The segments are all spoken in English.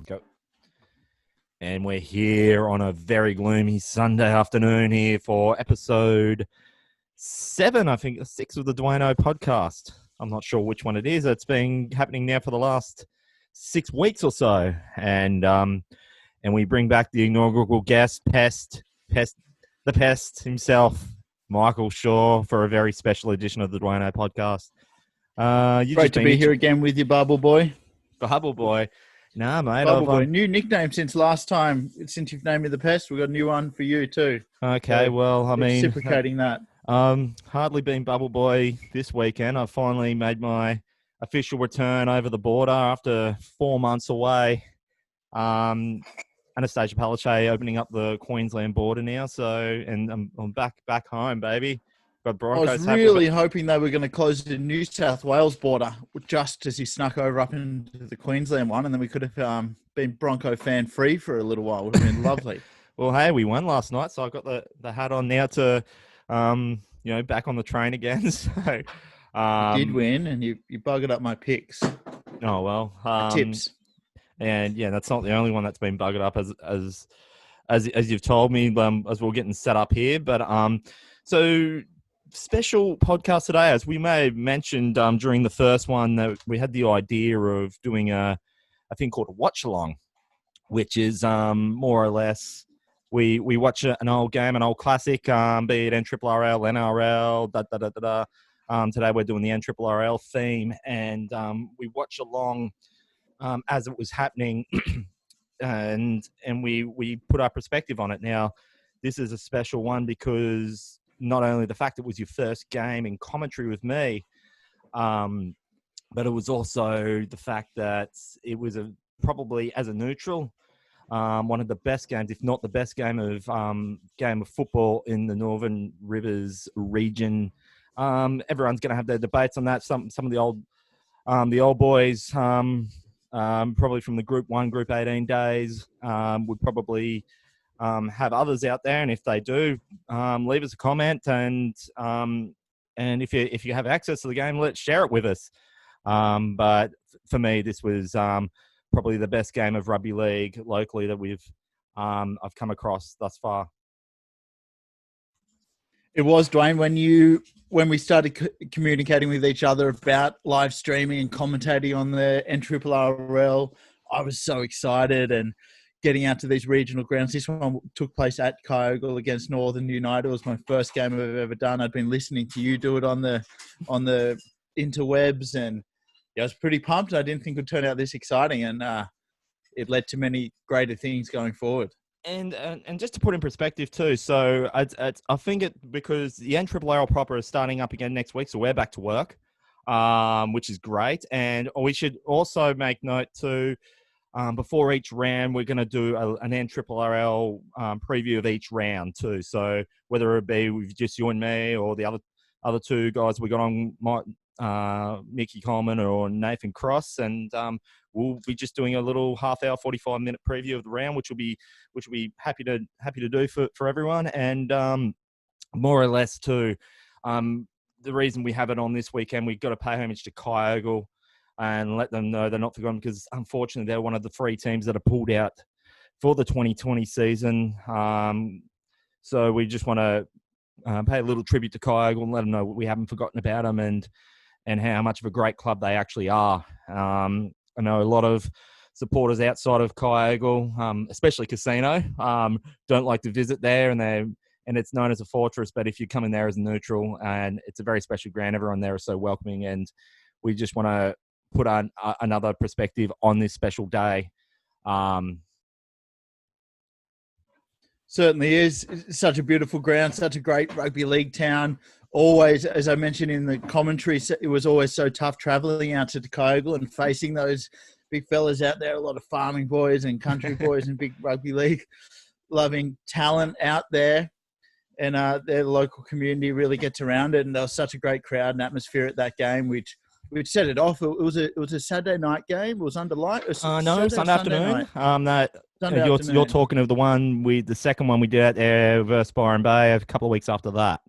Go. And we're here on a very gloomy Sunday afternoon here for episode 7, I think 6 of the Duaneo Podcast. I'm not sure which one it is. It's been happening now for the last 6 weeks or so. And we bring back the inaugural guest, the pest himself, Michael Shaw, for a very special edition of the Duaneo Podcast. Great to be here again with you, Bubble Boy. Bubble Boy. Nah, mate. Bubble Boy. New nickname since last time. Since you've named me the pest, we've got a new one for you too. Okay, so, well, I mean... reciprocating that. Hardly been Bubble Boy this weekend. I finally made my official return over the border after 4 months away. Anastasia Palaszczuk opening up the Queensland border now, and I'm back home, baby. Got Broncos. I was really hoping they were going to close the New South Wales border just as he snuck over up into the Queensland one, and then we could have been Bronco fan free for a little while. It would have been lovely. Well, hey, we won last night, so I've got the hat on now to, back on the train again. So you did win, and you buggered up my picks. Oh well, tips. And yeah, that's not the only one that's been buggered up as you've told me as we're getting set up here. But so. Special podcast today, as we may have mentioned during the first one, that we had the idea of doing a thing called a watch along, which is more or less we watch an old game, an old classic, be it NRRRL, NRRL, today we're doing the NRRRL theme, and we watch along as it was happening, and we put our perspective on it. Now, this is a special one because not only the fact it was your first game in commentary with me, but it was also the fact that it was probably as a neutral, one of the best games, if not the best game of football in the Northern Rivers region. Everyone's going to have their debates on that. Some of the old boys, probably from the Group 1, Group 18 days, would probably have others out there, and if they do, leave us a comment, and if you have access to the game, let's share it with us. But for me, this was probably the best game of rugby league locally that I've come across thus far. It was, Duane, when we started communicating with each other about live streaming and commentating on the NRRRL, I was so excited and getting out to these regional grounds. This one took place at Kyogle against Northern United. It was my first game I've ever done. I'd been listening to you do it on the interwebs, and I was pretty pumped. I didn't think it would turn out this exciting, and it led to many greater things going forward. And just to put in perspective too, so I think because the NRRRL proper is starting up again next week, so we're back to work, which is great. And we should also make note too, before each round, we're going to do an NRRRL preview of each round too. So whether it be with just you and me or the other two guys we got on, Mickey Coleman or Nathan Cross, and we'll be just doing a little half-hour, 45-minute preview of the round, which will be happy to do for everyone. And more or less too, the reason we have it on this weekend, we've got to pay homage to Kyogle and let them know they're not forgotten, because unfortunately they're one of the 3 teams that are pulled out for the 2020 season. So we just want to pay a little tribute to Kyogle and let them know we haven't forgotten about them and how much of a great club they actually are. I know a lot of supporters outside of Kyogle, especially Casino, don't like to visit there, and it's known as a fortress. But if you come in there as a neutral, and it's a very special ground, everyone there is so welcoming, and we just want to put on another perspective on this special day. Certainly is. It's such a beautiful ground, such a great rugby league town. Always, as I mentioned in the commentary, it was always so tough travelling out to Kyogle and facing those big fellas out there, a lot of farming boys and country boys and big rugby league loving talent out there. And their local community really gets around it. And there was such a great crowd and atmosphere at that game, which set it off. It was a Saturday night game. It was under light. No, Sunday afternoon. You're talking of the second one we did out there versus Byron Bay a couple of weeks after that.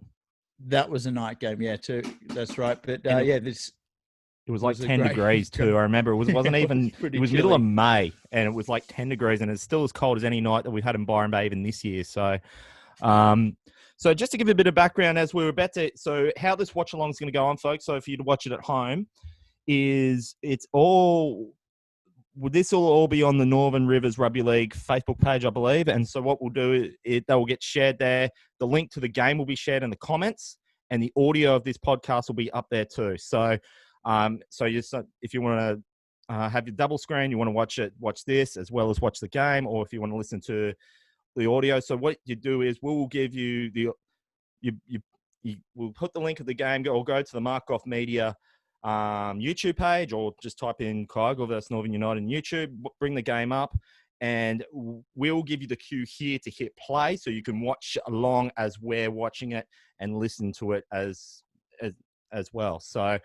That was a night game, yeah, too. That's right. But It was like a 10 great- degrees too. I remember it wasn't even, pretty it was middle of chilly. May and it was like 10 degrees and it's still as cold as any night that we've had in Byron Bay even this year. So just to give you a bit of background as we were about to, so how this watch along is going to go on, folks. So for you to watch it at home is this will all be on the Northern Rivers Rugby League Facebook page, I believe. And so what we'll do is they will get shared there. The link to the game will be shared in the comments and the audio of this podcast will be up there too. So, if you want to have your double screen, you want to watch this as well as watch the game, or if you want to listen to the audio. So what you do is we'll give you we'll put the link of the game or go to the Markoff Media YouTube page, or just type in Kyogle vs Northern United on YouTube, bring the game up, and we'll give you the cue here to hit play so you can watch along as we're watching it and listen to it as well. So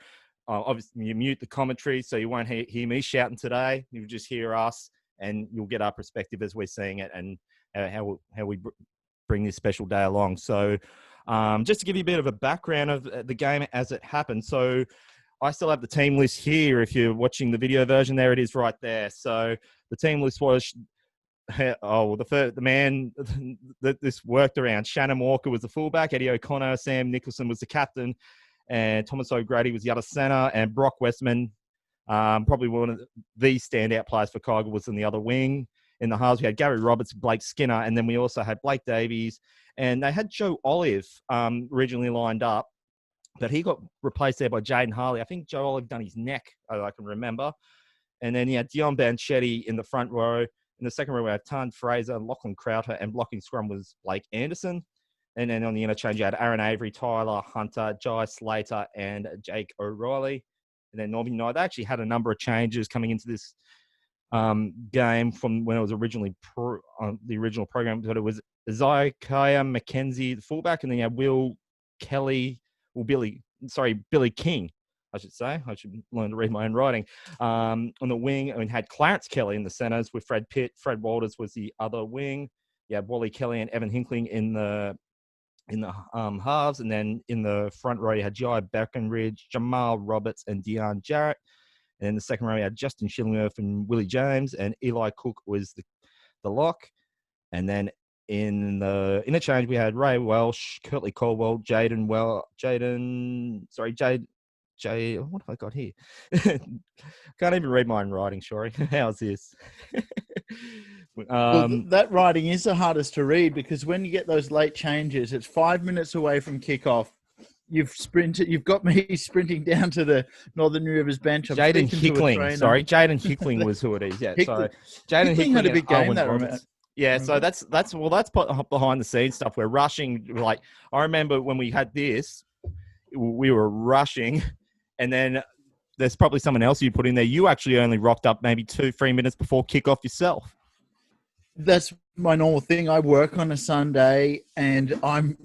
obviously you mute the commentary so you won't hear me shouting today. You'll just hear us and you'll get our perspective as we're seeing it and how we bring this special day along. So just to give you a bit of a background of the game as it happened. So I still have the team list here. If you're watching the video version, there it is right there. So the team list was, the man that this worked around. Shannon Walker was the fullback. Eddie O'Connor, Sam Nicholson was the captain, and Thomas O'Grady was the other centre. And Brock Westman, probably one of the standout players for Kyogle, was in the other wing. In the halves, we had Gary Roberts, Blake Skinner, and then we also had Blake Davies. And they had Joe Olive originally lined up, but he got replaced there by Jaden Harley. I think Joe Olive done his neck, I can remember. And then you had Dion Banchetti in the front row. In the second row, we had Tan Fraser, Lachlan Crowther, and blocking scrum was Blake Anderson. And then on the interchange, you had Aaron Avery, Tyler Hunter, Jai Slater, and Jake O'Reilly. And then Northern United, they actually had a number of changes coming into this game from when it was originally the original program. But it was Isaiah McKenzie, the fullback, and then you had Billy King, I should say. I should learn to read my own writing. On the wing, I had Clarence Kelly in the centres with Fred Pitt. Fred Walters was the other wing. You had Wally Kelly and Evan Hinkling in the halves, and then in the front row you had Jai Beckenridge, Jamal Roberts, and Deon Jarrett. And in the second row you had Justin Shillingworth and Willie James, and Eli Cook was the lock. And then in the interchange, we had Ray Welsh, Curtly Caldwell, Jade. What have I got here? Can't even read my own writing, Shori. How's this? That writing is the hardest to read because when you get those late changes, it's 5 minutes away from kickoff. You've got me sprinting down to the Northern Rivers bench. Jaden Hickling. Jaden Hickling was who it is. Yeah, Hickling. So Jaden Hickling had a big game that Roberts. Yeah, so that's behind the scenes stuff. We're rushing. Like I remember when we had this, we were rushing, and then there's probably someone else you put in there. You actually only rocked up maybe 2-3 minutes before kickoff yourself. That's my normal thing. I work on a Sunday, and I'm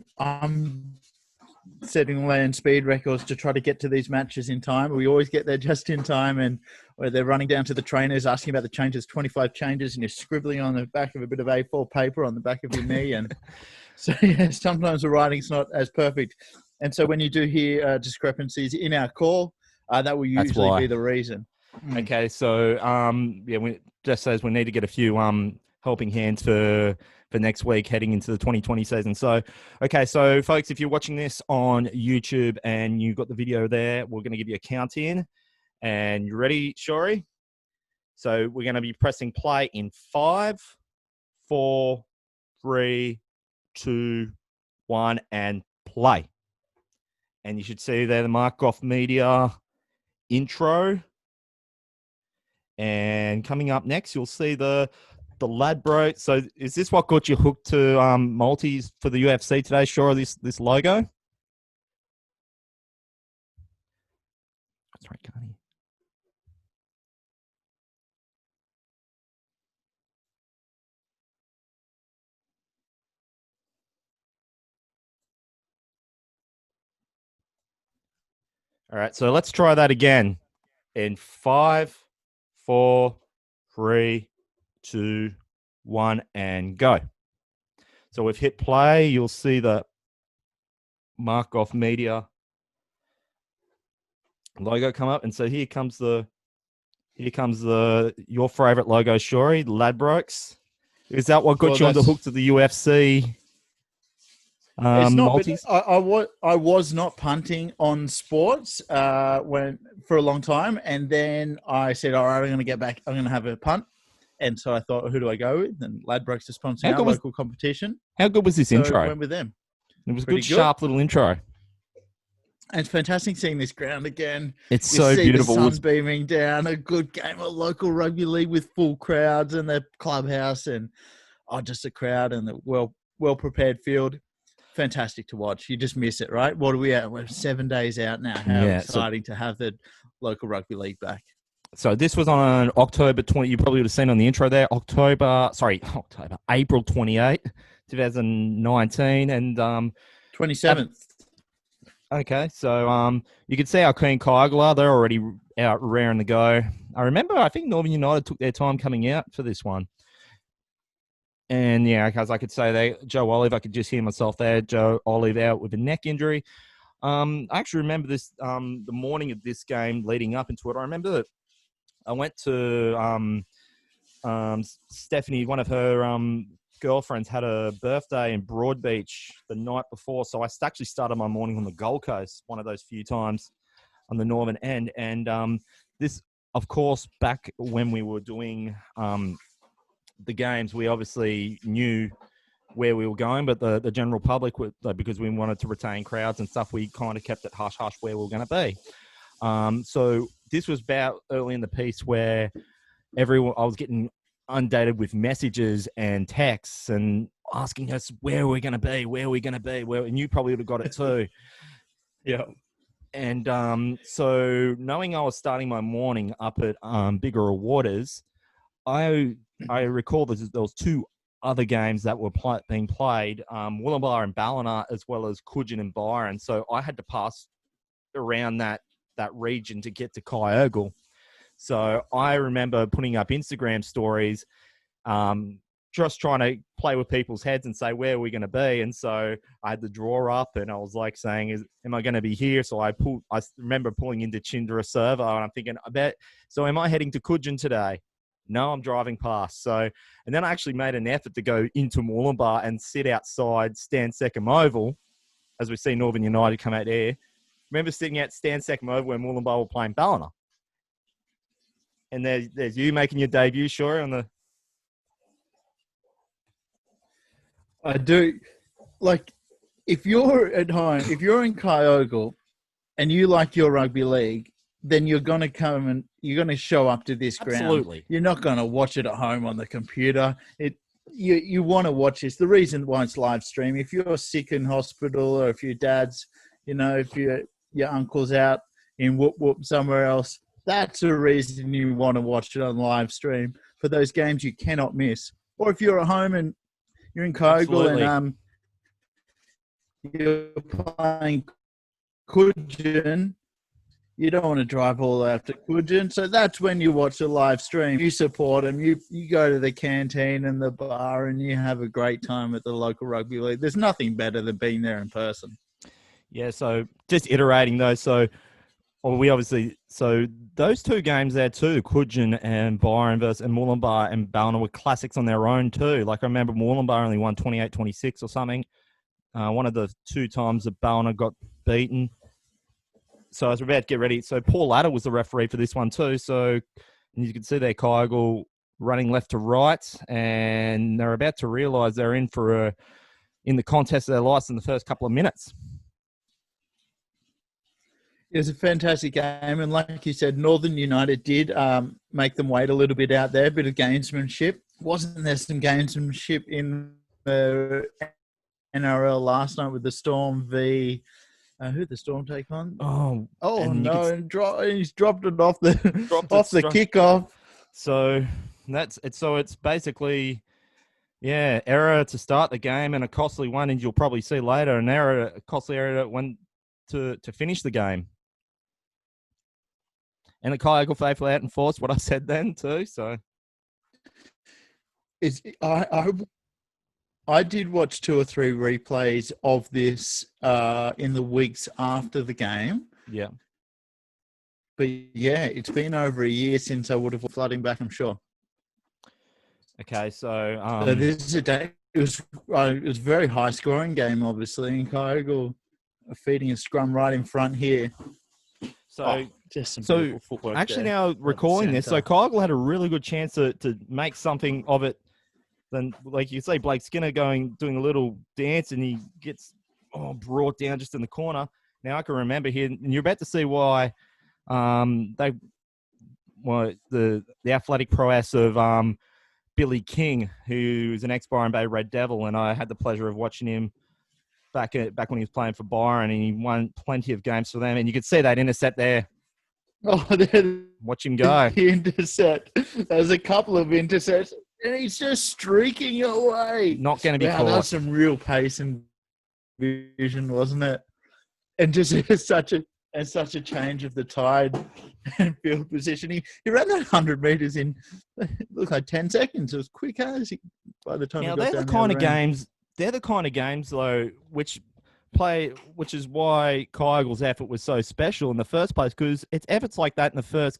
setting land speed records to try to get to these matches in time. We always get there just in time, and where they're running down to the trainers asking about the changes, 25 changes, and you're scribbling on the back of a bit of A4 paper on the back of your knee. And so yeah, sometimes the writing's not as perfect. And so when you do hear discrepancies in our call, that will usually be the reason. Okay, so we just says we need to get a few helping hands for next week heading into the 2020 season. So, okay, so folks, if you're watching this on YouTube and you've got the video there, we're going to give you a count in. And you ready, Shori? So we're going to be pressing play in 5, 4, 3, 2, 1, and play. And you should see there the Markoff Media intro. And coming up next, you'll see the Ladbro. So is this what got you hooked to multis for the UFC today? Sure, this logo. That's right, Carney. All right, so let's try that again. In 5, 4, 3, 2, 1, and go. So we've hit play. You'll see the Markoff Media logo come up, and so here comes the your favorite logo, Shorey, Ladbrokes. Is that what got Well, you on the that's hook to the UFC it's not, but multis? I was not punting on sports when for a long time, and then I said, all right, I'm going to get back. I'm going to have a punt, and so I thought, who do I go with? And Ladbrokes are sponsoring our local competition, How good was this so intro? went with them. It was a Pretty good, sharp little intro. And it's fantastic seeing this ground again. It's You so see beautiful. the sun beaming down. A good game of local rugby league with full crowds and the clubhouse, and just a crowd and the well prepared field. Fantastic to watch. You just miss it, right? What are we at? We're 7 days out now. How exciting to have the local rugby league back. So this was on October 20. You probably would have seen on the intro there. April 28, 2019, and 27th. Okay, so you can see our Queen Kyogle. They're already out raring to go. I think Northern United took their time coming out for this one. And yeah, because I could say Joe Olive, I could just hear myself there. Joe Olive out with a neck injury. I actually remember this the morning of this game leading up into it. I remember that I went to Stephanie, one of her girlfriends had a birthday in Broadbeach the night before. So I actually started my morning on the Gold Coast, one of those few times on the northern end. And this, of course, back when we were doing the games, we obviously knew where we were going, but the general public, because we wanted to retain crowds and stuff, we kind of kept it hush-hush where we were going to be. So this was about early in the piece where I was getting inundated with messages and texts and asking us where we're going to be, and you probably would have got it too. Yeah. And so knowing I was starting my morning up at Bigger Waters, I recall there was two other games that were being played, Wollumbar and Ballina, as well as Coogin and Byron. So I had to pass around that region to get to Kyogle. So I remember putting up Instagram stories, just trying to play with people's heads and say, where are we going to be? And so I had the draw up and I was like saying, am I going to be here? So I remember pulling into Chindra Servo and I'm thinking, so am I heading to Coogin today? No, I'm driving past. So, and then I actually made an effort to go into Moolumbar and sit outside Stan Seckham Oval as we see Northern United come out there. Remember sitting at Stan Seckham Oval when Moolumbar were playing Ballina. And there's you making your debut, sure, on the... I do. Like, if you're at home, if you're in Kyogle and you like your rugby league, then you're going to come and you're going to show up to this ground. Absolutely. You're not going to watch it at home on the computer. You want to watch this. The reason why it's live stream, if you're sick in hospital or if your dad's, if your uncle's out in whoop somewhere else, that's a reason you want to watch it on live stream for those games you cannot miss. Or if you're at home and you're in Kyogle and you're playing Coogin, you don't want to drive all the way up to Coogin. So that's when you watch a live stream. You support them. You go to the canteen and the bar and you have a great time at the local rugby league. There's nothing better than being there in person. Yeah, so just iterating though. So those two games there too, Coogin and Byron and Moolumbar and Ballina were classics on their own too. Like I remember Moolumbar only won 28-26 or something. One of the two times that Ballina got beaten. So I was about to get ready. So Paul Adder was the referee for this one too. So you can see their Kyogle running left to right, and they're about to realise they're in the contest of their lives in the first couple of minutes. It was a fantastic game, and like you said, Northern United did make them wait a little bit out there, a bit of gamesmanship. Wasn't there some gamesmanship in the NRRRL last night with the Storm v... who'd the Storm take on? Oh no! He's dropped it off the kickoff. So it's basically, error to start the game and a costly one, and you'll probably see later a costly error that went to finish the game. And the Kyogle faithful out and forced what I said then too. So I did watch 2 or 3 replays of this in the weeks after the game. Yeah. But yeah, it's been over a year since I would have flooding back, I'm sure. Okay, so So this is a day. It was a very high scoring game, obviously, in Kyogle feeding a scrum right in front here. Just some beautiful footwork. Actually, there now recalling this, so Kyogle had a really good chance to make something of it. Then, like you say, Blake Skinner doing a little dance, and he gets brought down just in the corner. Now I can remember here, and you're about to see why the athletic prowess of Billy King, who's an ex-Byron Bay Red Devil, and I had the pleasure of watching him back when he was playing for Byron, and he won plenty of games for them. And you could see that intercept there. Oh, watch him go. The intercept. There's a couple of intercepts, and he's just streaking away. Not going to be caught. That was some real pace and vision, wasn't it? And just such a change of the tide and field position. He ran that 100 meters in, it looked like 10 seconds. It was quick as by the time. Now they're the kind of games. They're the kind of games though, which is why Kygle's effort was so special in the first place, because it's efforts like that in the first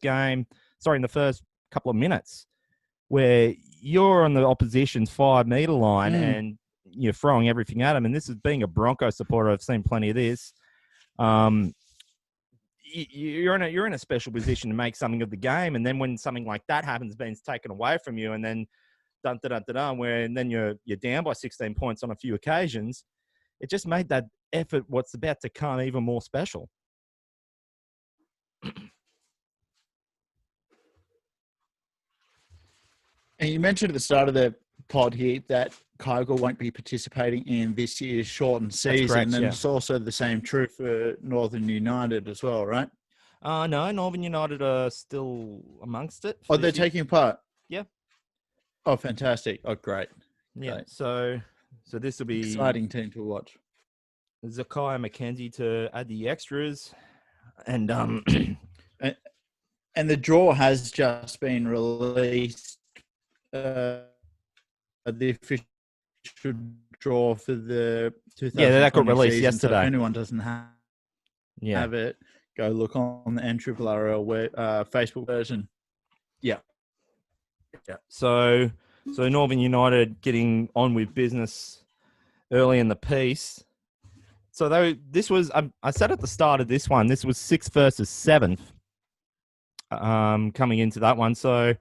couple of minutes, where you're on the opposition's 5 meter line and you're throwing everything at them. And this is being a Bronco supporter. I've seen plenty of this. You're in a special position to make something of the game, and then when something like that happens, being taken away from you, and then and then you're down by 16 points on a few occasions, it just made that effort, what's about to come, even more special. And you mentioned at the start of the pod here that Kyogle won't be participating in this year's shortened season. Correct, and yeah. It's also the same true for Northern United as well, right? No, Northern United are still amongst it. Oh, they're taking part? Yeah. Oh, fantastic. Oh, great. Yeah, great. So this will be... exciting team to watch. Zakiah McKenzie to add the extras. And and the draw has just been released. The official draw for the 2020 that got released season. yesterday. So if anyone doesn't have it, go look on the NRRRL Facebook version. Yeah. So Northern United getting on with business early in the piece. So this was, I said at the start of this one, this was 6th versus 7th coming into that one. So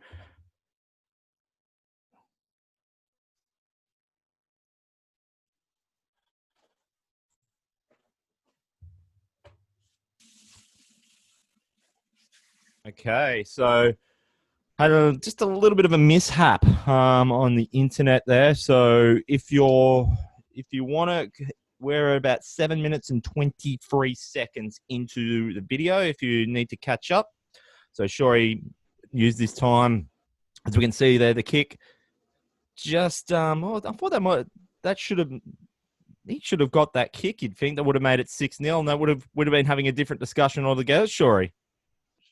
okay, so had just a little bit of a mishap on the internet there. So if you want to, we're about 7 minutes and 23 seconds into the video. If you need to catch up, so Shorey used this time, as we can see there, the kick. Just I thought he should have got that kick. You'd think that would have made it 6-0, and that would have been having a different discussion altogether. Shorey.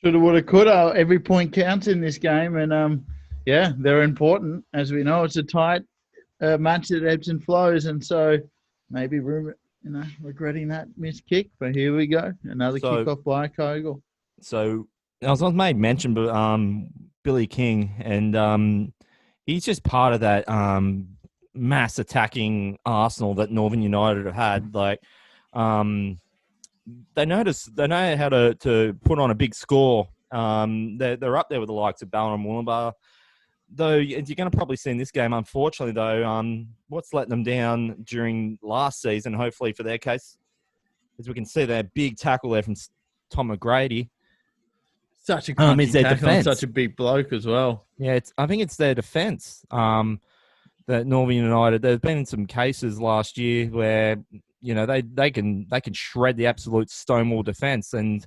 Shoulda, woulda, coulda. Every point counts in this game, and they're important. As we know, it's a tight match that ebbs and flows, and so maybe regretting that missed kick. But here we go, another kickoff by Kyogle. So I was made mention, but Billy King, and he's just part of that mass attacking arsenal that Northern United have had. Like, they know how to put on a big score. They're up there with the likes of Ballina and Wollongbar. Though you're going to probably see in this game, unfortunately, though, what's letting them down during last season, hopefully for their case, as we can see that big tackle there from Tom McGrady. Such a crunchy tackle and such a big bloke as well. Yeah, I think it's their defence. That Northern United, there's been some cases last year where they can shred the absolute stonewall defence, and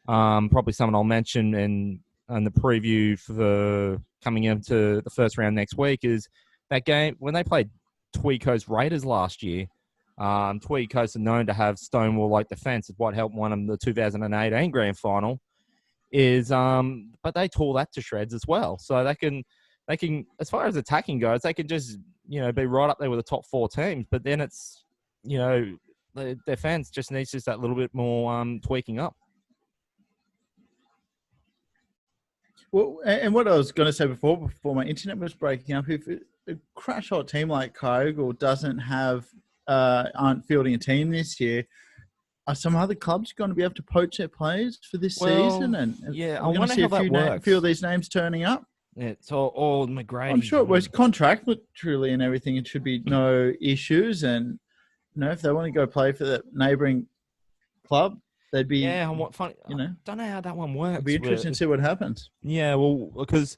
probably someone I'll mention in the preview for coming into the first round next week is that game when they played Tweed Coast Raiders last year. Tweed Coast are known to have stonewall-like defence. It's what helped win them the 2018 grand final. But they tore that to shreds as well. So they can, as far as attacking goes, they can just be right up there with the top 4 teams. But then it's the defence just needs that little bit more tweaking up. Well, and what I was going to say before my internet was breaking up, if a crash hot team like Kyogle doesn't have aren't fielding a team this year, are some other clubs going to be able to poach their players for this season? And yeah, I we're going to wonder see how a that works. few of these names turning up. Yeah, it's all McGrady. I'm sure it was contract, but truly and everything, it should be no issues. And if they want to go play for the neighbouring club, they'd be and what funny, I don't know how that one works. It'd be interesting to see what happens. Yeah, well, because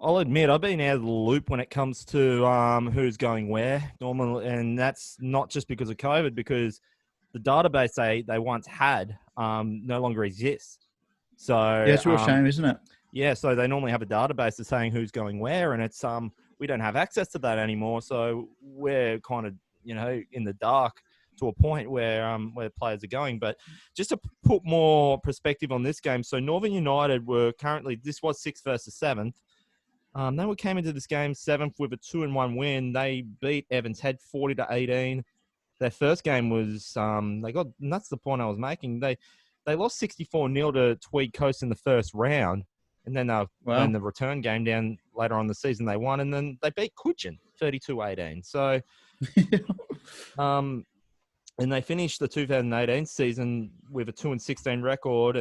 I'll admit I've been out of the loop when it comes to who's going where normally, and that's not just because of COVID, because the database they once had no longer exists. So yeah, it's a real shame, isn't it? Yeah, so they normally have a database that's saying who's going where, and it's we don't have access to that anymore. So we're kind of in the dark to a point where players are going. But just to put more perspective on this game, so Northern United were currently, this was 6th versus 7th. They came into this game 7th with a 2-1 win. They beat Evans Head 40-18. Their first game was they got, and that's the point I was making. They lost 64-0 to Tweed Coast in the first round, and then when the return game down later on in the season they won, and then they beat Coogin 32-18. So, and they finished the 2018 season with a 2-16 record.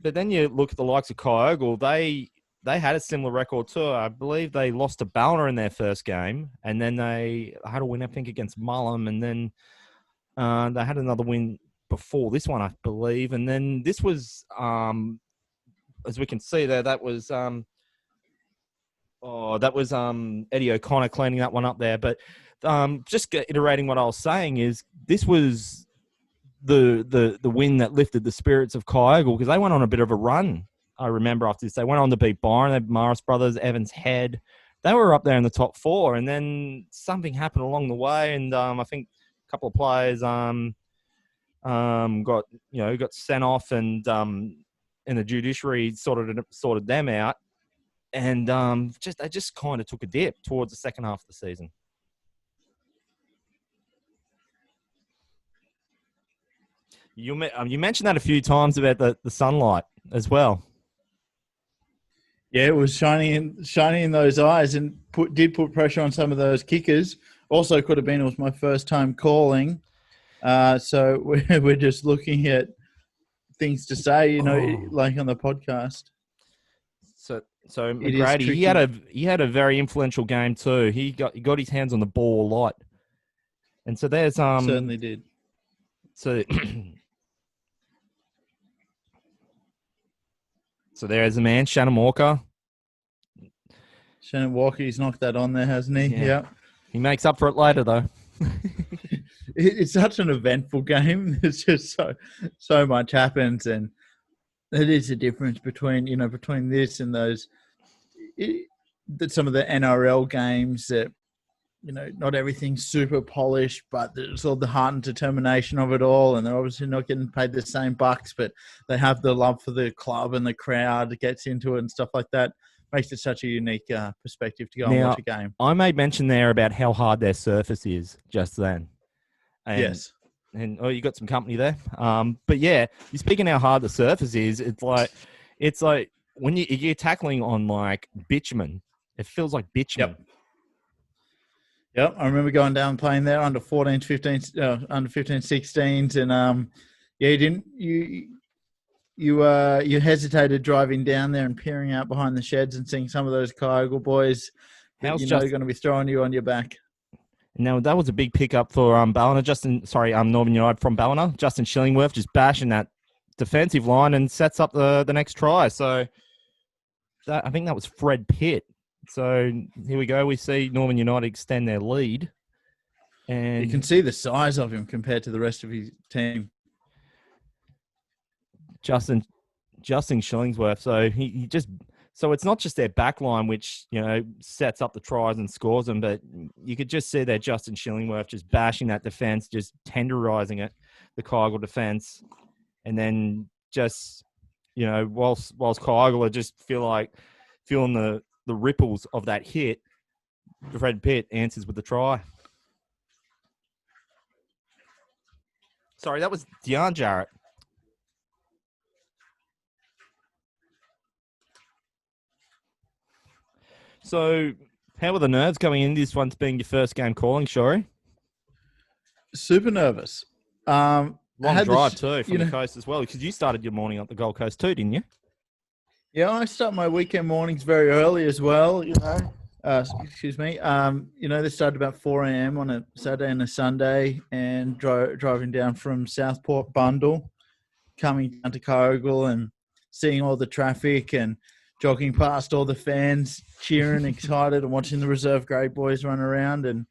But then you look at the likes of Kyogle, they had a similar record too. I believe they lost to Ballina in their first game, and then they had a win, I think, against Mullum, and then they had another win before this one, I believe. And then this was, as we can see there, that was Eddie O'Connor cleaning that one up there. But just iterating what I was saying is this was the win that lifted the spirits of Kyogle, because they went on a bit of a run. I remember after this, they went on to beat Byron, the Morris brothers, Evans Head. They were up there in the top 4, and then something happened along the way, and I think a couple of players got sent off, and the judiciary sorted them out, and they just kind of took a dip towards the second half of the season. You mentioned that a few times about the sunlight as well. Yeah, it was shining in those eyes, and did put pressure on some of those kickers. Also, could have been it was my first time calling, so we're just looking at things to say, like on the podcast. So McGrady, he had a very influential game too. He got his hands on the ball a lot, and so there's certainly did. So. So there's a man, Shannon Walker. Shannon Walker, he's knocked that on there, hasn't he? Yeah. He makes up for it later, though. It's such an eventful game. It's just so much happens, and it is a difference between this and those. Some of the NRRRL games that not everything's super polished, but there's all the heart and determination of it all. And they're obviously not getting paid the same bucks, but they have the love for the club, and the crowd gets into it and stuff like that. Makes it such a unique perspective to go and watch a game. I made mention there about how hard their surface is just then. And, yes. And you got some company there. But yeah, you're speaking how hard the surface is. It's like when you're tackling on like bitumen, it feels like bitumen. Yep. Yep, I remember going down and playing there under 14, 15, under 15, 16s, and you hesitated driving down there and peering out behind the sheds and seeing some of those Kyogle boys that are going to be throwing you on your back. Now that was a big pickup for Ballina. Northern United from Ballina. Justin Shillingworth just bashing that defensive line and sets up the next try. So I think that was Fred Pitt. So here we go. We see Northern United extend their lead, and you can see the size of him compared to the rest of his team. Justin Shillingsworth. So it's not just their back line which sets up the tries and scores them, but you could just see that Justin Shillingworth just bashing that defense, just tenderizing it, the Kyogle defense, and then just whilst Kyogle just feeling the ripples of that hit, Fred Pitt answers with the try. Sorry, that was Deon Jarrett. So, how were the nerves going in this one being your first game calling, Shori? Super nervous. Long drive too from the coast as well, because you started your morning up the Gold Coast too, didn't you? Yeah, I start my weekend mornings very early as well. Excuse me. They started about 4 a.m. on a Saturday and a Sunday, and driving down from Southport Bundle, coming down to Kyogle and seeing all the traffic and jogging past all the fans, cheering, excited, and watching the reserve grade boys run around and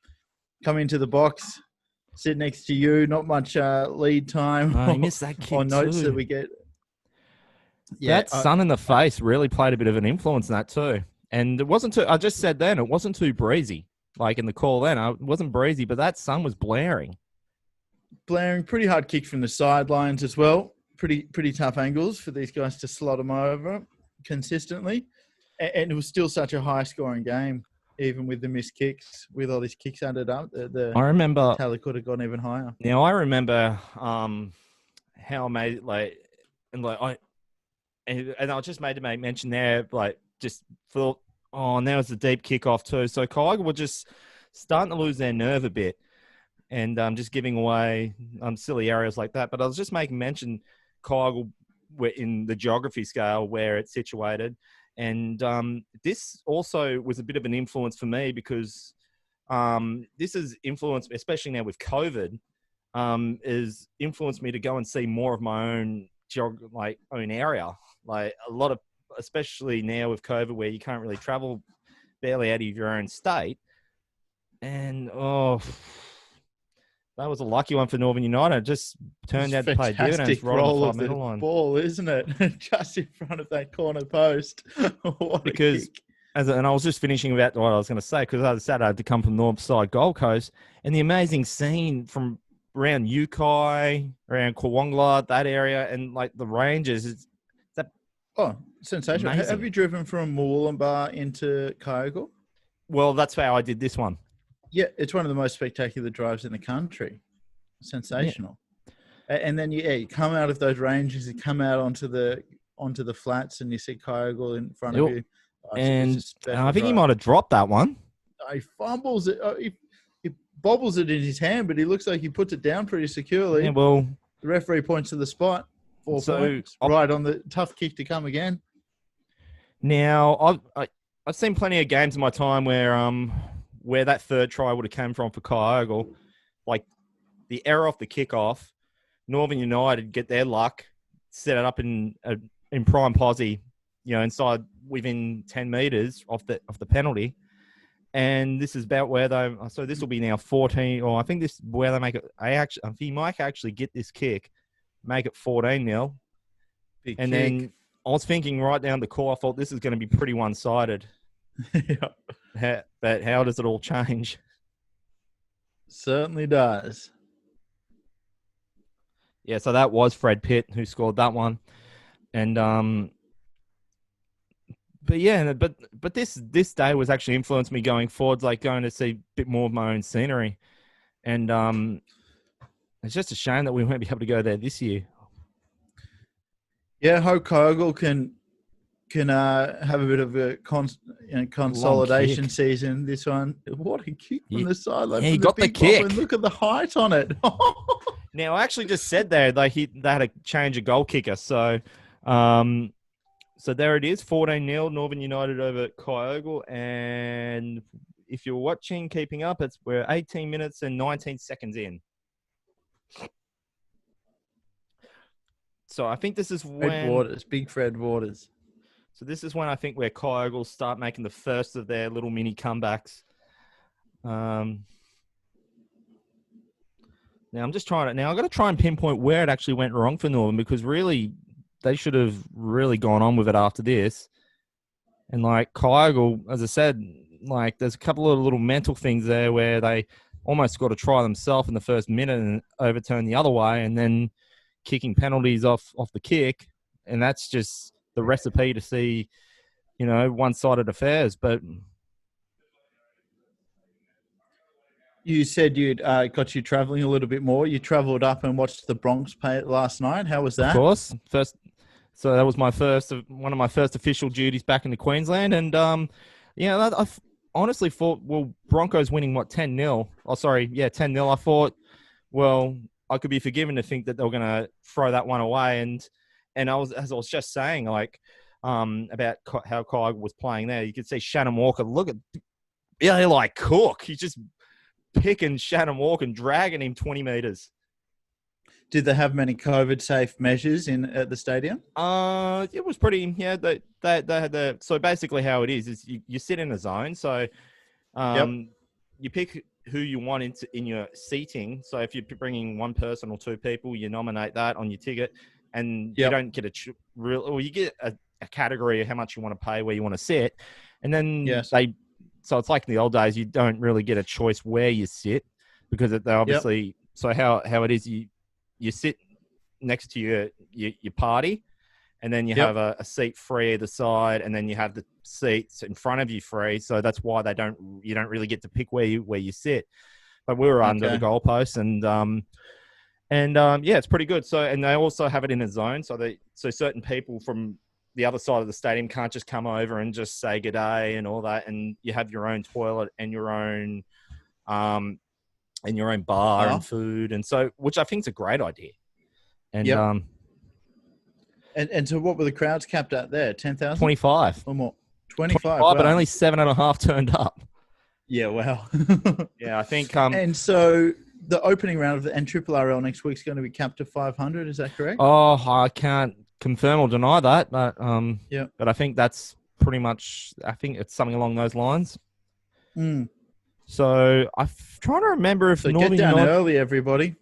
come into the box, sit next to you. Not much lead time. Oh, you missed that kick or notes too. that we get. Yeah, that sun in the face really played a bit of an influence in that too. And it wasn't too, I just said then, it wasn't too breezy. Like in the call then, it wasn't breezy, but that sun was blaring. Pretty hard kick from the sidelines as well. Pretty tough angles for these guys to slot them over consistently. And it was still such a high-scoring game, even with the missed kicks, with all these kicks added up. I remember tally could have gone even higher. Now I remember how I made and I just made to make mention there, like just thought, oh, now it's a deep kickoff too. So Kyogle were just starting to lose their nerve a bit, and just giving away silly areas like that. But I was just making mention, Kyogle were in the geography scale where it's situated, and this also was a bit of an influence for me because this has influenced, especially now with COVID, is influenced me to go and see more of my own own area. Like a lot of, especially now with COVID, where you can't really travel barely out of your own state. And that was a lucky one for Northern United. It just turned out to play dividends right on the 5 metre line. Ball, isn't it? Just in front of that corner post. Because, and I was just finishing about what I was going to say, because I said I had to come from North Side Gold Coast, and the amazing scene from around Yukai, around Kawangla, that area, and like the ranges. Sensational. Amazing. Have you driven from Mooloolaba into Kyogle? Well, that's how I did this one. Yeah, it's one of the most spectacular drives in the country. Sensational. Yeah. And then you come out of those ranges, you come out onto the flats, and you see Kyogle in front of you. And I think he might have dropped that one. He fumbles it. He bobbles it in his hand, but he looks like he puts it down pretty securely. Yeah, well, the referee points to the spot. 4 points. Right on the tough kick to come again. Now, I've seen plenty of games in my time where that third try would have came from for Kyogle. Like the error off the kickoff, Northern United get their luck, set it up in prime posse, inside within 10 metres off the penalty. And this is about where so this will be now 14, or I think this is where they make it. I think he might actually get this kick, make it 14-0. Big and kick. Then I was thinking right down the core, I thought this is going to be pretty one-sided. Yeah. But how does it all change? Certainly does. Yeah, so that was Fred Pitt who scored that one. And but yeah, but this day was actually influenced me going forwards, like going to see a bit more of my own scenery. And it's just a shame that we won't be able to go there this year. Yeah, hope Kyogle can have a bit of a consolidation season. This one, what a kick from the sideline! Yeah, he got the kick. And look at the height on it. Now, I actually just said there they had to change a goal kicker. So, so there it is, 14-0, Northern United over Kyogle. And if you're watching, keeping up, we're 18 minutes and 19 seconds in. So I think this is when Big Fred Waters. So this is when I think where Kyogle start making the first of their little mini comebacks. Now I'm just trying to. Now I've got to try and pinpoint where it actually went wrong for Northern, because really they should have really gone on with it after this. And like Kyogle, as I said, like there's a couple of little mental things there where they almost got to try themselves in the first minute and overturn the other way, and then kicking penalties off the kick, and that's just the recipe to see, one-sided affairs. But you said you'd got you travelling a little bit more. You travelled up and watched the Bronx play last night. How was that? Of course, so that was one of my first official duties back into Queensland, and Yeah, honestly thought, well, Broncos winning, what, 10-0? Oh, sorry. Yeah, 10-0. I thought, well, I could be forgiven to think that they were going to throw that one away. And as I was just saying, like, about how Kyogle was playing there, you could see Shannon Walker, look at, yeah, like Cook. He's just picking Shannon Walker and dragging him 20 meters. Did they have many COVID-safe measures at the stadium? It was pretty. Yeah, they had the. So basically, how it is you sit in a zone. So, Yep. you pick who you want in your seating. So if you're bringing one person or two people, you nominate that on your ticket, and you Yep. don't get you get a category of how much you want to pay, where you want to sit, and then Yes. So it's like in the old days, you don't really get a choice where you sit because they obviously. Yep. So how it is, you sit next to your party, and then you have a seat free either side, and then you have the seats in front of you free. So that's why you don't really get to pick where you sit. But we were under the goalpost, and yeah, it's pretty good. So, and they also have it in a zone, so certain people from the other side of the stadium can't just come over and just say good day and all that, and you have your own toilet and your own bar and food, and so, which I think is a great idea. And and so what were the crowds capped at there? 10,000? 25 or more? 25, wow. But only 7.5 turned up. Yeah, wow. Yeah, I think. And so the opening round of the NRRRL next week is going to be capped to 500. Is that correct? Oh, I can't confirm or deny that, but but I think that's pretty much. I think it's something along those lines. So I'm trying to remember if Northern United, get down early, everybody.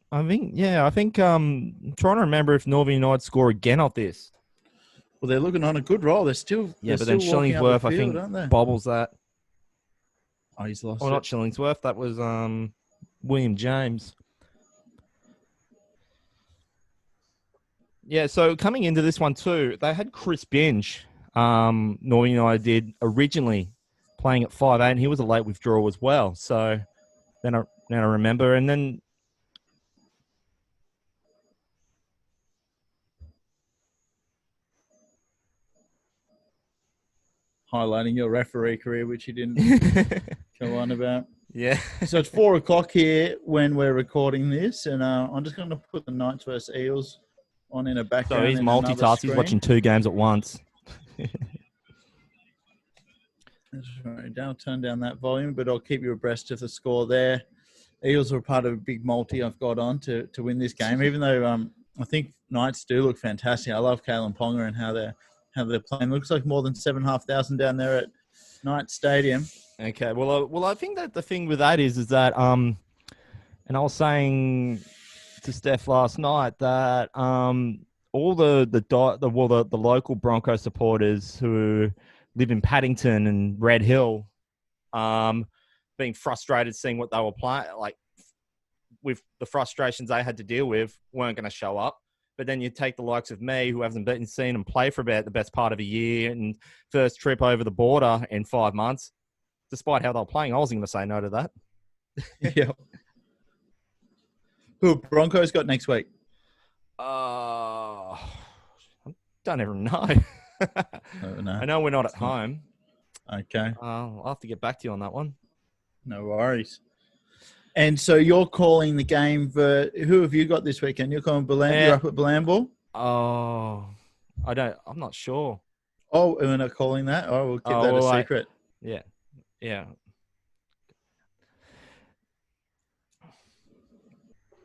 I think I'm trying to remember if Northern United score again off this. Well, they're looking on a good roll. They're still but then Shillingsworth, I think, bobbles that. Oh, he's lost. Not Shillingsworth. That was William James. Yeah. So coming into this one too, they had Chris Binge. Northern United did originally playing at 5'8", and he was a late withdrawal as well. So then I remember, and then. Highlighting your referee career, which you didn't go on about. Yeah. So it's 4:00 here when we're recording this, and I'm just going to put the Knights vs Eels on in a background. So he's multitasking. He's watching two games at once. I'll turn down that volume, but I'll keep you abreast of the score there. Eels are part of a big multi I've got on to win this game, even though I think Knights do look fantastic. I love Kalen Ponga and how they're playing. Looks like more than 7,500 down there at Knights Stadium. Okay, well, I think that the thing with that is that and I was saying to Steph last night that all the local Bronco supporters who live in Paddington and Red Hill, being frustrated seeing what they were playing, like with the frustrations they had to deal with, weren't going to show up. But then you take the likes of me, who hasn't been seen them play for about the best part of a year, and first trip over the border in 5 months. Despite how they were playing, I wasn't going to say no to that. Yeah. Who Broncos got next week? I don't even know. No. I know we're not at home. Okay. I'll have to get back to you on that one. No worries. And so you're calling the game for who have you got this weekend? You're calling You're up at Balambor? Oh, I'm not sure. Oh, we're not calling that? Oh, we'll keep that a secret. Yeah.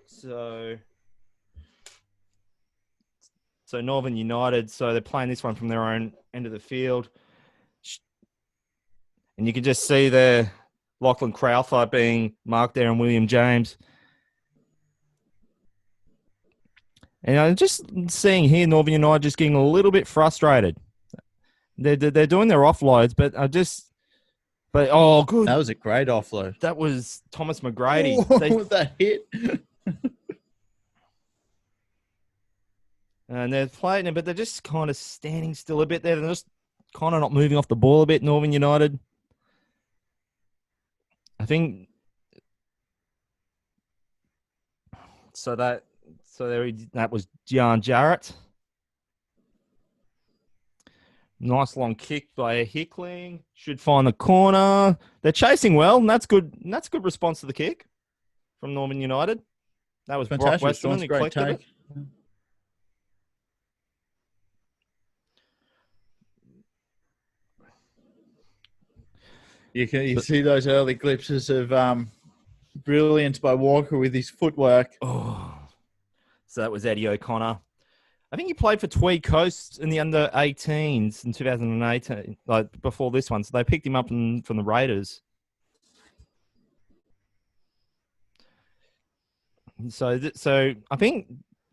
So Northern United, so they're playing this one from their own end of the field. And you can just see there Lachlan Crowther being marked there and William James. And I'm just seeing here Northern United just getting a little bit frustrated. They're doing their offloads, but oh, good. That was a great offload. That was Thomas McGrady. That hit. And they're playing it, but they're just kind of standing still a bit there. They're just kind of not moving off the ball a bit, Northern United. I think so. That was Gian Jarrett. Nice long kick by Hickling. Should find the corner. They're chasing well, and that's good. And that's a good response to the kick from Northern United. That was Brock Fantastic Westerman response. who Great collected take. it. You see those early glimpses of brilliance by Walker with his footwork. Oh, so that was Eddie O'Connor. I think he played for Tweed Coast in the under-18s in 2018, like before this one. So they picked him up from the Raiders. So I think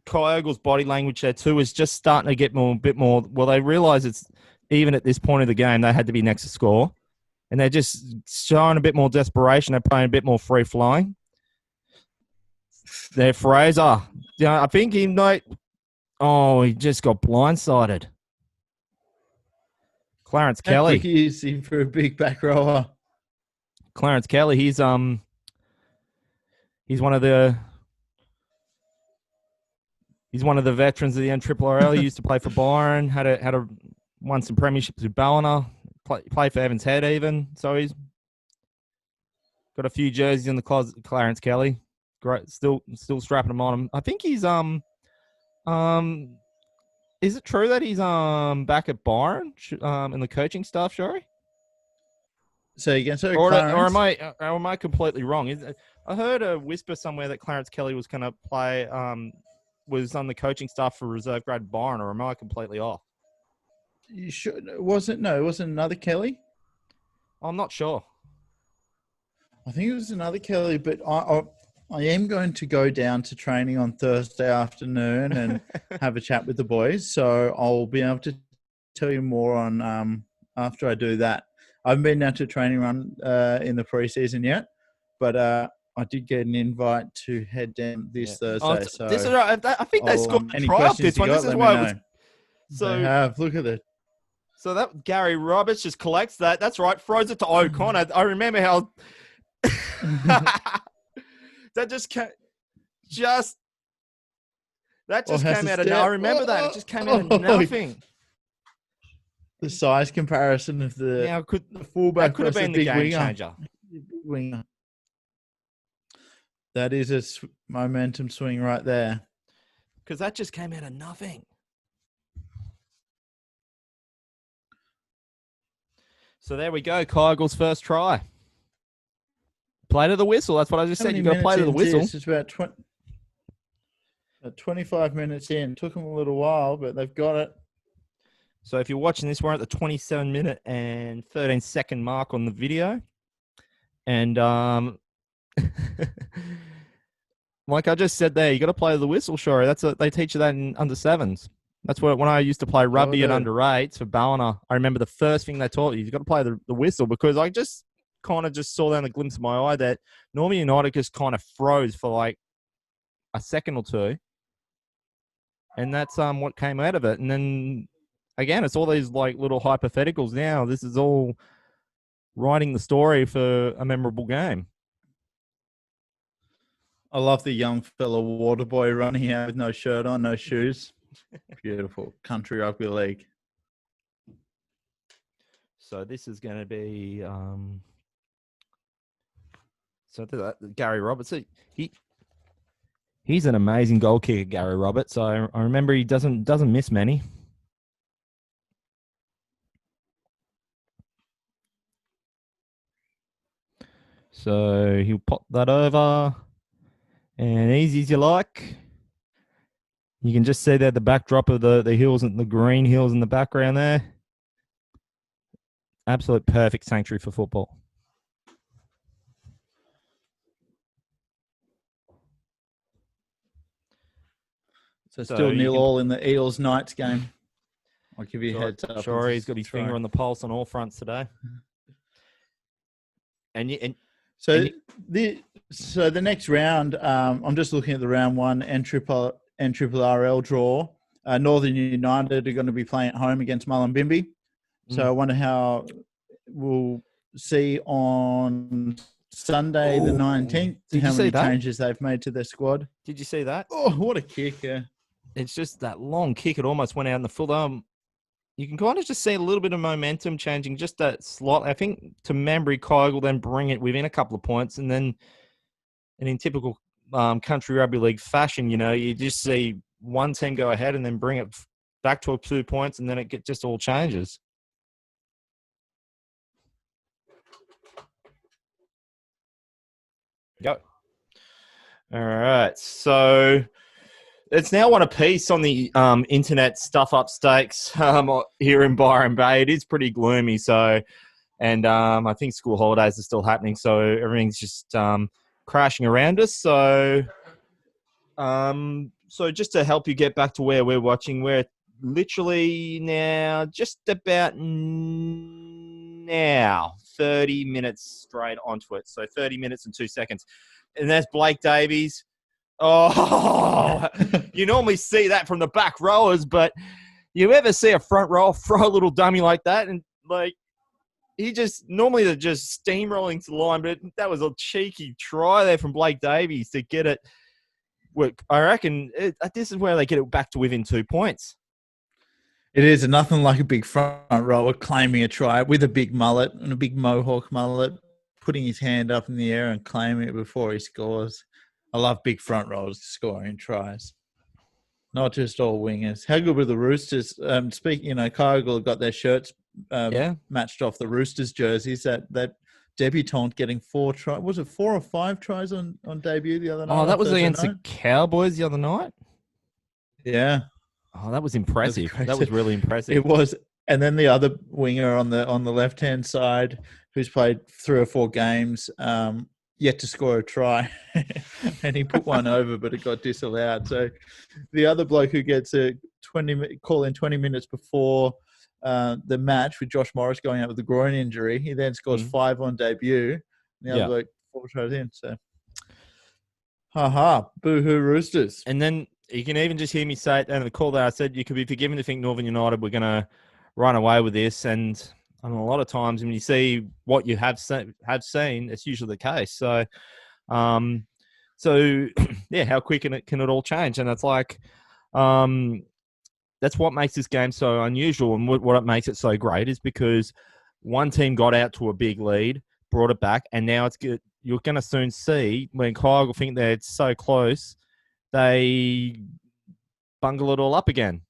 Kyogle's body language there too is just starting to get a bit more. Well, they realise it's even at this point of the game they had to be next to score, and they're just showing a bit more desperation. They're playing a bit more free flowing. There, Fraser. Yeah, I think he might. Oh, he just got blindsided. Clarence Kelly. How quick is he for a big back rower? Clarence Kelly. He's one of the veterans of the NRRRL. He used to play for Byron. Won some premierships with Ballina. Played for Evans Head even. So he's got a few jerseys in the closet. Clarence Kelly. Great. Still strapping them on him. I think he's is it true that he's back at Byron in the coaching staff, Shari? So again, or am I completely wrong? I heard a whisper somewhere that Clarence Kelly was going to play, was on the coaching staff for reserve grade Byron, or am I completely off? You sure? It wasn't another Kelly? I'm not sure. I think it was another Kelly, but I am going to go down to training on Thursday afternoon and have a chat with the boys. So I'll be able to tell you more on after I do that. I haven't been down to a training run in the preseason yet, but I did get an invite to head down this Thursday. This is right. I think they scored the try off this one. This is why it was. So they have. Look at it. So that Gary Roberts just collects that. That's right. Throws it to O'Connor. I remember how. That just came out of no. I remember that. It just came out of nothing. The size comparison of the fullback could have been the game changer. Winger. That is a momentum swing right there. Because that just came out of nothing. So there we go. Kygle's first try. Play to the whistle. That's what I just said. You've got to play to the whistle. It's about 25 minutes in. Took them a little while, but they've got it. So if you're watching this, we're at the 27-minute and 13-second mark on the video. And like I just said there, you got to play to the whistle, sure. They teach you that in under sevens. That's what when I used to play rugby at under eights for Ballina, I remember the first thing they taught you got to play the whistle, because I just kind of just saw down the glimpse of my eye that Northern United just kind of froze for like a second or two. And that's what came out of it. And then again, it's all these like little hypotheticals now. This is all writing the story for a memorable game. I love the young fella water boy running out with no shirt on, no shoes. Beautiful. Country rugby league. So this is going to be Gary Roberts. He's an amazing goal kicker, Gary Roberts. So I remember he doesn't miss many. So he'll pop that over, and easy as you like. You can just see there the backdrop of the hills and the green hills in the background there. Absolute perfect sanctuary for football. So still 0-0 in the Eels Knights game. I'll give you a heads up. Sure, he's got his finger on the pulse on all fronts today. So the next round, I'm just looking at the round one NRRRL draw. Northern United are going to be playing at home against Mullumbimby. So I wonder how we'll see on Sunday the 19th how many changes they've made to their squad. Did you see that? Oh, what a kick! Yeah. It's just that long kick. It almost went out in the full. you can kind of just see a little bit of momentum changing, just that slightly. I think to Mambury, Kyogle then bring it within a couple of points, and then, and in typical country rugby league fashion, you just see one team go ahead and then bring it back to 2 points, and then it just all changes. Go. All right, so it's now 1 apiece on the internet stuff-up stakes here in Byron Bay. It is pretty gloomy, so, and I think school holidays are still happening, so everything's just crashing around us. So, so just to help you get back to where we're watching, we're literally now just about now 30 minutes straight onto it. So 30 minutes and 2 seconds. And that's Blake Davies. Oh, you normally see that from the back rowers, but you ever see a front row throw a little dummy like that? And like, he just, normally they're just steamrolling to the line, but that was a cheeky try there from Blake Davies to get it. I reckon this is where they get it back to within 2 points. It is, and nothing like a big front rower claiming a try with a big mullet and a big mohawk mullet, putting his hand up in the air and claiming it before he scores. I love big front rowers scoring tries, not just all wingers. How good were the Roosters? Speaking, Kyogle got their shirts matched off the Roosters jerseys. That debutant getting 4 tries. Was it 4 or 5 tries on debut the other night? Oh, that was against the Cowboys the other night? Yeah. Oh, that was impressive. That was really impressive. It was. And then the other winger on the left-hand side, who's played 3 or 4 games, yet to score a try. And he put one over, but it got disallowed. So the other bloke who gets a call in 20 minutes before the match with Josh Morris going out with a groin injury, he then scores 5 on debut. And the other bloke 4 tries in. So, boo-hoo Roosters. And then you can even just hear me say it, and the call that I said, you could be forgiven to think Northern United were going to run away with this. And a lot of times when you see what you have seen, it's usually the case. So, yeah, how quick can it all change? And it's like, that's what makes this game so unusual, and what it makes it so great is because one team got out to a big lead, brought it back, and now it's good. You're going to soon see when Kyogle think they're so close, they bungle it all up again.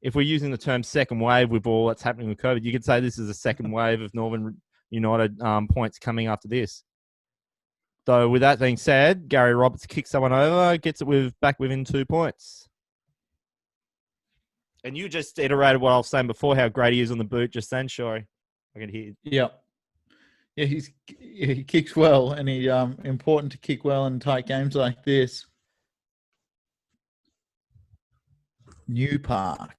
If we're using the term second wave with all that's happening with COVID, you could say this is a second wave of Northern United points coming after this. So with that being said, Gary Roberts kicks someone over, gets it back within 2 points. And you just iterated what I was saying before, how great he is on the boot just then, Shory. I can hear. Yeah. Yeah, he kicks well, and he important to kick well in tight games like this. New Park.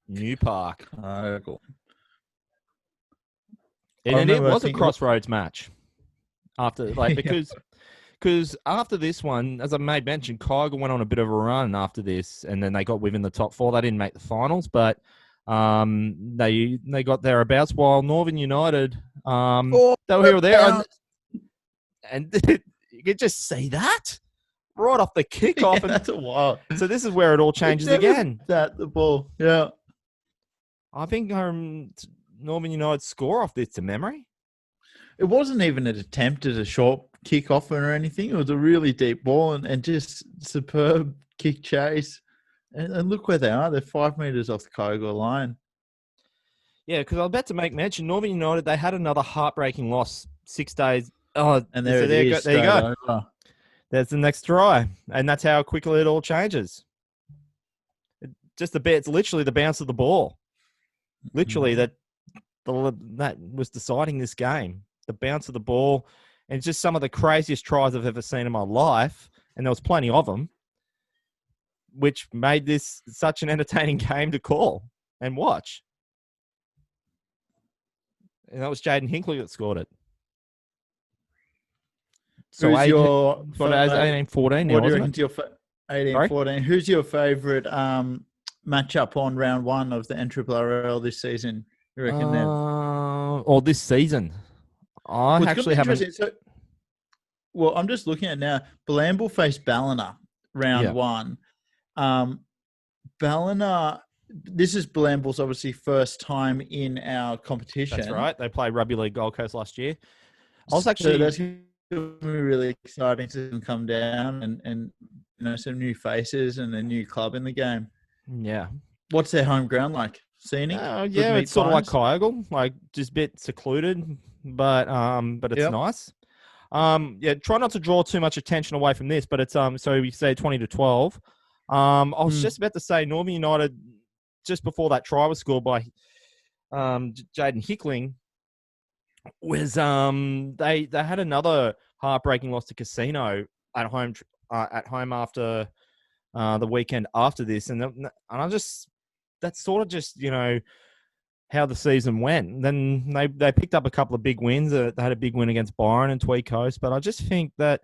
And it was a crossroads match after, because after this one, as I made mention, Kyogle went on a bit of a run after this, and then they got within the top 4. They didn't make the finals, but they got thereabouts. While Northern United, they were here or there, and you could just see that right off the kickoff. Yeah, that's a wild. So this is where it all changes again. That the ball, yeah. I think Northern United score off this to memory. It wasn't even an attempt at a short kick-off or anything. It was a really deep ball and just superb kick chase. And look where they are. They're 5 meters off the Kyogle line. Yeah, because I was about to make mention, Northern United, they had another heartbreaking loss 6 days. Oh, and there you go. Over. There's the next try. And that's how quickly it all changes. It's literally the bounce of the ball. Literally, that was deciding this game. The bounce of the ball. And it's just some of the craziest tries I've ever seen in my life. And there was plenty of them, which made this such an entertaining game to call and watch. And that was Jaden Hinkley that scored it. So 18-14 now, wasn't it? 18-14. Who's your favourite matchup on round 1 of the NRRRL this season? You reckon then? Or this seaon? I actually haven't. Well, I'm just looking at it now. Blamble faced Ballina round 1. Ballina this is Blambles' obviously first time in our competition. That's right. They played Rugby League Gold Coast last year. I was So actually that's going to be really exciting to see them come down and some new faces and a new club in the game. yeah. What's their home ground like? Scenic? Yeah, it's sort of like Kyogle, like just a bit secluded, but it's nice. Try not to draw too much attention away from this, but it's so we say 20-12. I was just about to say Northern United, just before that try was scored by Jaden Hickling, was they had another heartbreaking loss to Casino at home after the weekend after this, and I just that's sort of just how the season went. And then they picked up a couple of big wins. They had a big win against Byron and Tweed Coast, but I just think that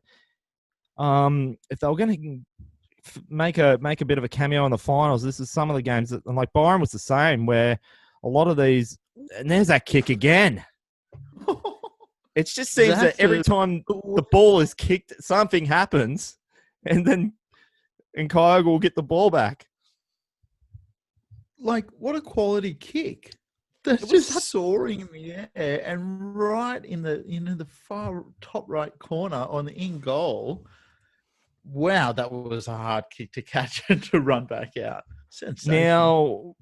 if they were going to make a bit of a cameo in the finals, this is some of the games that, and like Byron was the same, where a lot of these, and there's that kick again. It just seems that every time the ball is kicked, something happens, and Kyogle will get the ball back. Like, what a quality kick. That's just soaring in the air and right in the far top right corner on the in goal. Wow, that was a hard kick to catch and to run back out. Sensational. Now,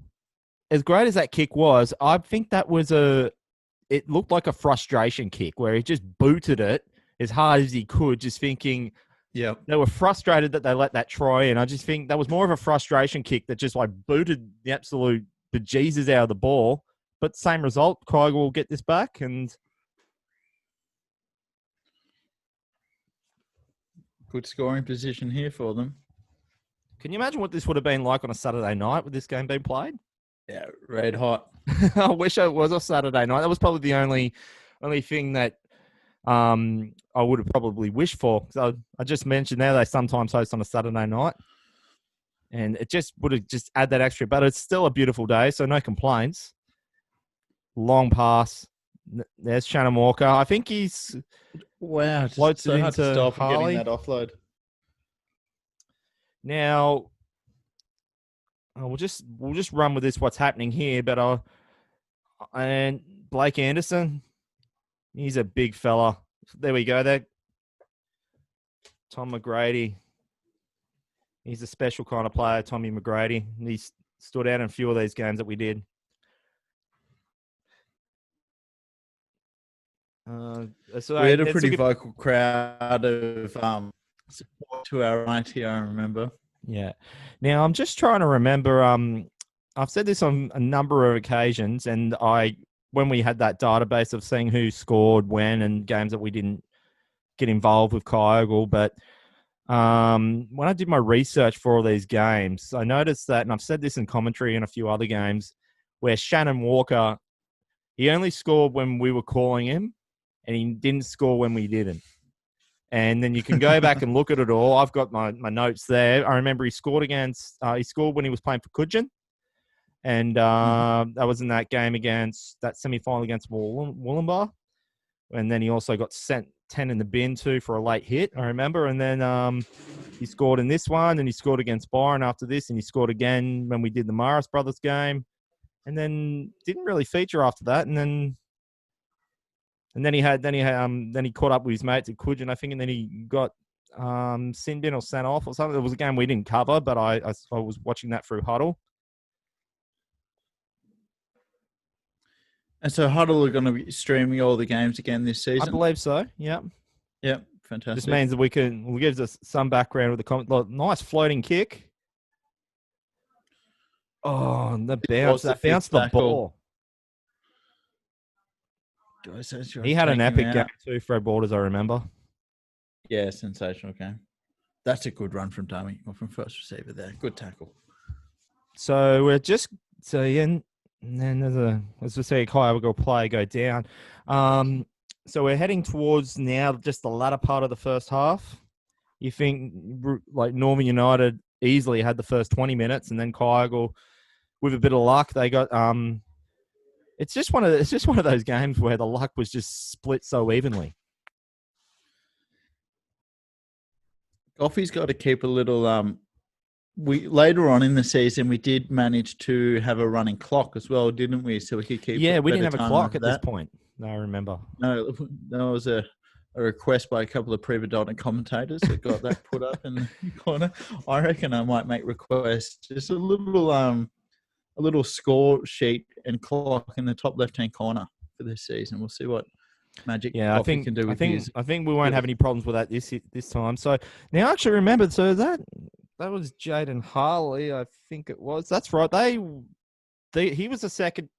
as great as that kick was, I think that was it looked like a frustration kick where he just booted it as hard as he could, just thinking they were frustrated that they let that try in. I just think that was more of a frustration kick that just like booted the absolute bejesus out of the ball. But same result, Kyogle will get this back. And good scoring position here for them. Can you imagine what this would have been like on a Saturday night with this game being played? Yeah, red hot. I wish it was a Saturday night. That was probably the only thing that I would have probably wished for. So I just mentioned there they sometimes host on a Saturday night, and it just would have just add that extra. But it's still a beautiful day, so no complaints. Long pass. There's Shannon Walker. I think he's floats so it into to stop Harley. Getting that offload. Now we'll just run with this. What's happening here? But and Blake Anderson. He's a big fella. There we go. There. Tom McGrady. He's a special kind of player, Tommy McGrady. He stood out in a few of these games that we did. So we had a pretty vocal crowd of support to our right here, I remember. Yeah. Now, I'm just trying to remember. I've said this on a number of occasions, and when we had that database of seeing who scored when and games that we didn't get involved with Kyogle, but when I did my research for all these games, I noticed that, and I've said this in commentary in a few other games, where Shannon Walker, he only scored when we were calling him, and he didn't score when we didn't. And then you can go back and look at it all. I've got my notes there. I remember he scored when he was playing for Coogin. And that was in that game that semi-final against Wollongbar. And then he also got sent 10 in the bin too for a late hit, I remember. And then he scored in this one, and he scored against Byron after this, and he scored again when we did the Morris Brothers game. And then didn't really feature after that. And then he caught up with his mates at Coogin, I think, and then he got sin bin or sent off or something. It was a game we didn't cover, but I was watching that through Huddle. And so Huddle are going to be streaming all the games again this season? I believe so, yeah. Yeah, fantastic. This means that we gives us some background with the comment. Nice floating kick. Oh, and the bounce. That bounced the ball. He had an epic game too, Fred Borders, I remember. Yeah, sensational game. That's a good run from dummy or from first receiver there. Good tackle. So we're just and then as we see Kyogle play go down. So we're heading towards now just the latter part of the first half. You think like Northern United easily had the first 20 minutes, and then Kyogle, with a bit of luck, they got It's just one of those games where the luck was just split so evenly. Goffy's got to keep a little we later on in the season we did manage to have a running clock as well, didn't we? So we could keep Yeah, we better didn't have a time clock of at this that. point. No, I remember. No, there was a request by a couple of prima-donna commentators that got that put up in the corner. I reckon I might make requests. Just a little score sheet and clock in the top left-hand corner for this season. We'll see what Magic Yeah, Coffee can do with his. I think we won't have any problems with that this time. So now I actually remembered. So that was Jaden Harley, I think it was. That's right. He was the second.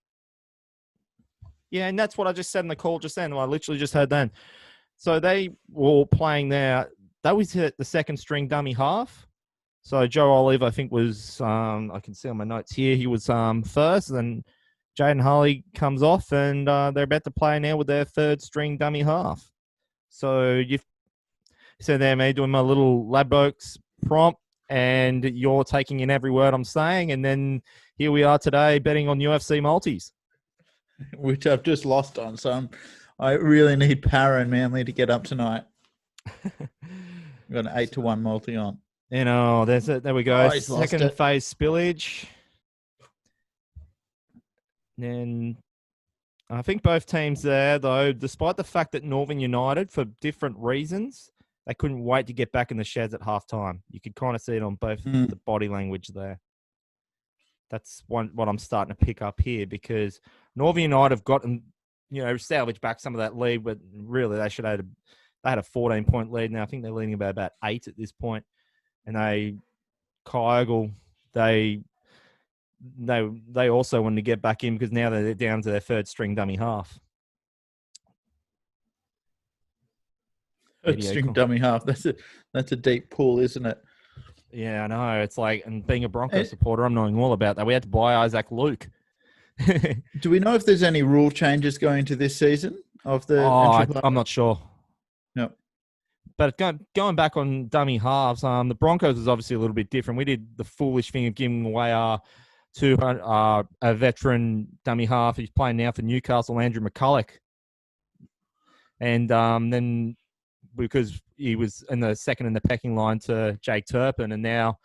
Yeah, and that's what I just said in the call just then. I literally just heard then. So they were playing there. That was the second string dummy half. So Joe Olive, I think, was I can see on my notes here. He was first, and Jaden Harley comes off, and they're about to play now with their third string dummy half. So you've said there, me doing my little Ladbrokes prompt, and you're taking in every word I'm saying, and then here we are today betting on UFC multis. Which I've just lost on. So I really need Para and Manly to get up tonight. I've got an 8-1 multi on. There we go. Oh, Second phase spillage. And I think both teams there, though, despite the fact that Northern United, for different reasons, they couldn't wait to get back in the sheds at halftime. You could kind of see it on both the body language there. That's what I'm starting to pick up here, because Northern United have gotten, salvaged back some of that lead, but really they had a 14-point lead now. I think they're leading about 8 at this point. And Kyogle, they also wanted to get back in because now they're down to their third string dummy half. Third string dummy half. That's a deep pool, isn't it? Yeah, I know. It's like, and being a Broncos supporter, I'm knowing all about that. We had to buy Isaac Luke. Do we know if there's any rule changes going into this season of the? I'm not sure. No. But going back on dummy halves, the Broncos is obviously a little bit different. We did the foolish thing of giving away a veteran dummy half. He's playing now for Newcastle, Andrew McCulloch. And then because he was in the second in the pecking line to Jake Turpin, and now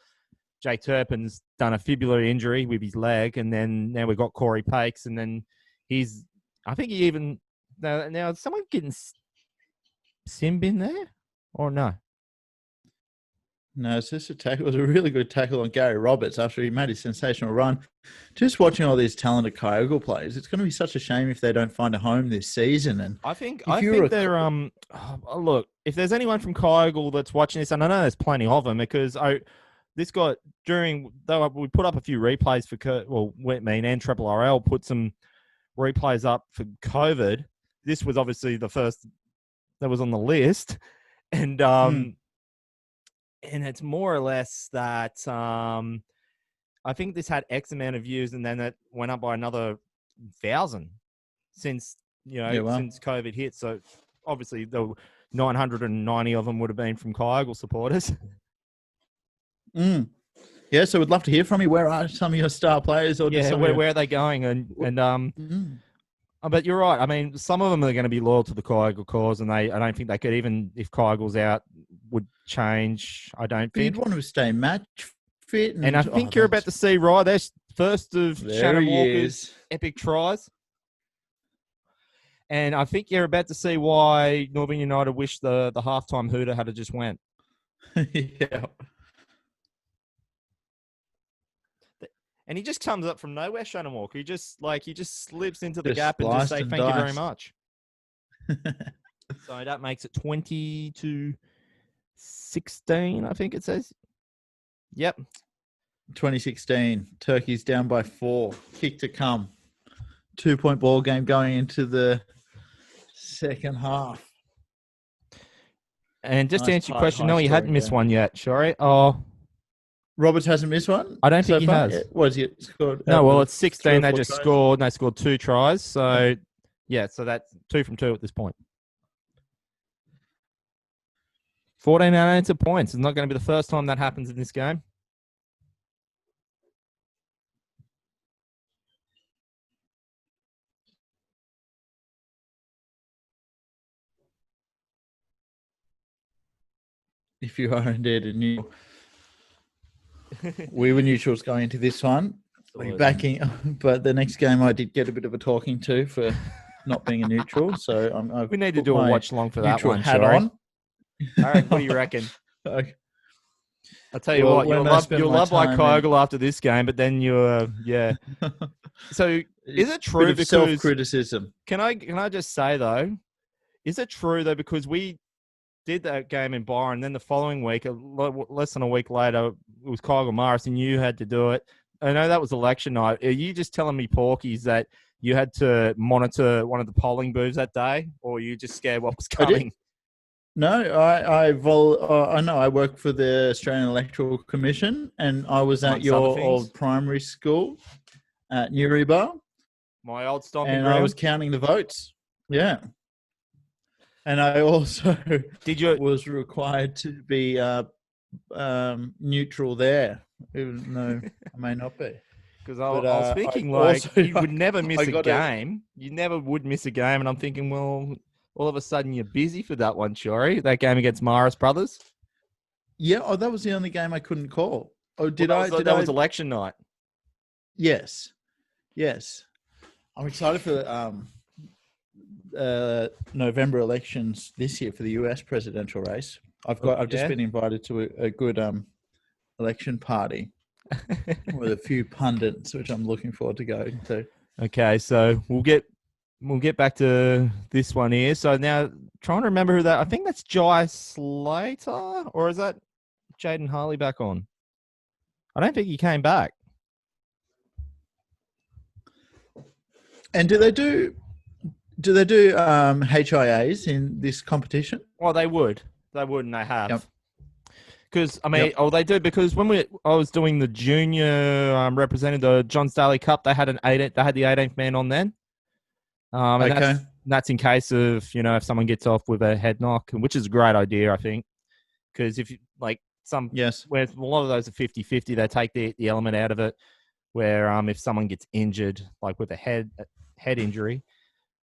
Jake Turpin's done a fibular injury with his leg, and then now we've got Corey Pakes, and then I think he even now is someone getting Simb in there or no? No, it's just a tackle. It was a really good tackle on Gary Roberts after he made his sensational run. Just watching all these talented Kyogle players, it's going to be such a shame if they don't find a home this season. And I think they're look, if there's anyone from Kyogle that's watching this, and I know there's plenty of them, because we put up a few replays for NRRRL put some replays up for COVID. This was obviously the first that was on the list, and and it's more or less that I think this had X amount of views, and then it went up by another 1,000 since since COVID hit. So obviously the 990 of them would have been from Kyogle supporters. Yeah, so we'd love to hear from you. Where are some of your star players? Or where are they going? But you're right. I mean, some of them are going to be loyal to the Kyogle cause, and I don't think they could, even if Kyogle's out, would change. I don't think. You'd want to stay match fit. And I think you're about to see, right, there's first of Shannon Walker's epic tries. And I think you're about to see why Northern United wish the halftime hooter had just went. Yeah. And he just comes up from nowhere, Shannon Walker. He just slips into the gap and just say thank you very much. So that makes it 20-16, I think it says. Yep. 2016. Turkey's down by 4. Kick to come. 2-point ball game going into the second half. And just to answer your question, no, he hadn't missed one yet. Sorry. Roberts hasn't missed one? I don't think he has. Was he scored? No, well, it's 16. They just scored. And they scored 2 tries. So, yeah, so that's 2 from 2 at this point. 14 unanswered points. It's not going to be the first time that happens in this game. If you are indeed a new... We were neutrals going into this one. We're backing, but the next game I did get a bit of a talking to for not being a neutral. So I've We need to put do a my watch long for that neutral one, hat Shari. on. All right, what do you reckon? Okay. I'll tell you Well, what, when I spend you'll my love like time Kyogle after this game, but then you're So is it true? Bit of Because self-criticism. can I just say though, is it true though? Because we did that game in Byron, then the following week, less than a week later, it was Kyogle Morris, and you had to do it. I know that was election night. Are you just telling me, Porkies, that you had to monitor one of the polling booths that day, or were you just scared what was coming? No, I know. I work for the Australian Electoral Commission, and I was at your old primary school at Newrybar. My old stomping and ground. I was counting the votes. Yeah, and I also was required to be neutral there, even though I may not be. Because I was thinking, you would never miss a game. You never would miss a game, and I'm thinking, well, all of a sudden you're busy for that one, Shari. That game against Morris Brothers. Yeah, that was the only game I couldn't call. Oh, that was election night. Yes. I'm excited for November elections this year for the US presidential race. I've just been invited to a good election party with a few pundits, which I'm looking forward to going to. Okay, so we'll get back to this one here. So now, trying to remember who that. I think that's Jai Slater, or is that Jaden Harley back on? I don't think he came back. And do they do HIAs in this competition? Well, they would, and they have. Yep. Because they do, because when I was doing the junior representing the Johns Daly Cup, they had the 18th man on then. And that's in case of, if someone gets off with a head knock, which is a great idea, I think. Because if you where a lot of those are 50-50, they take the element out of it, where if someone gets injured, like with a head injury,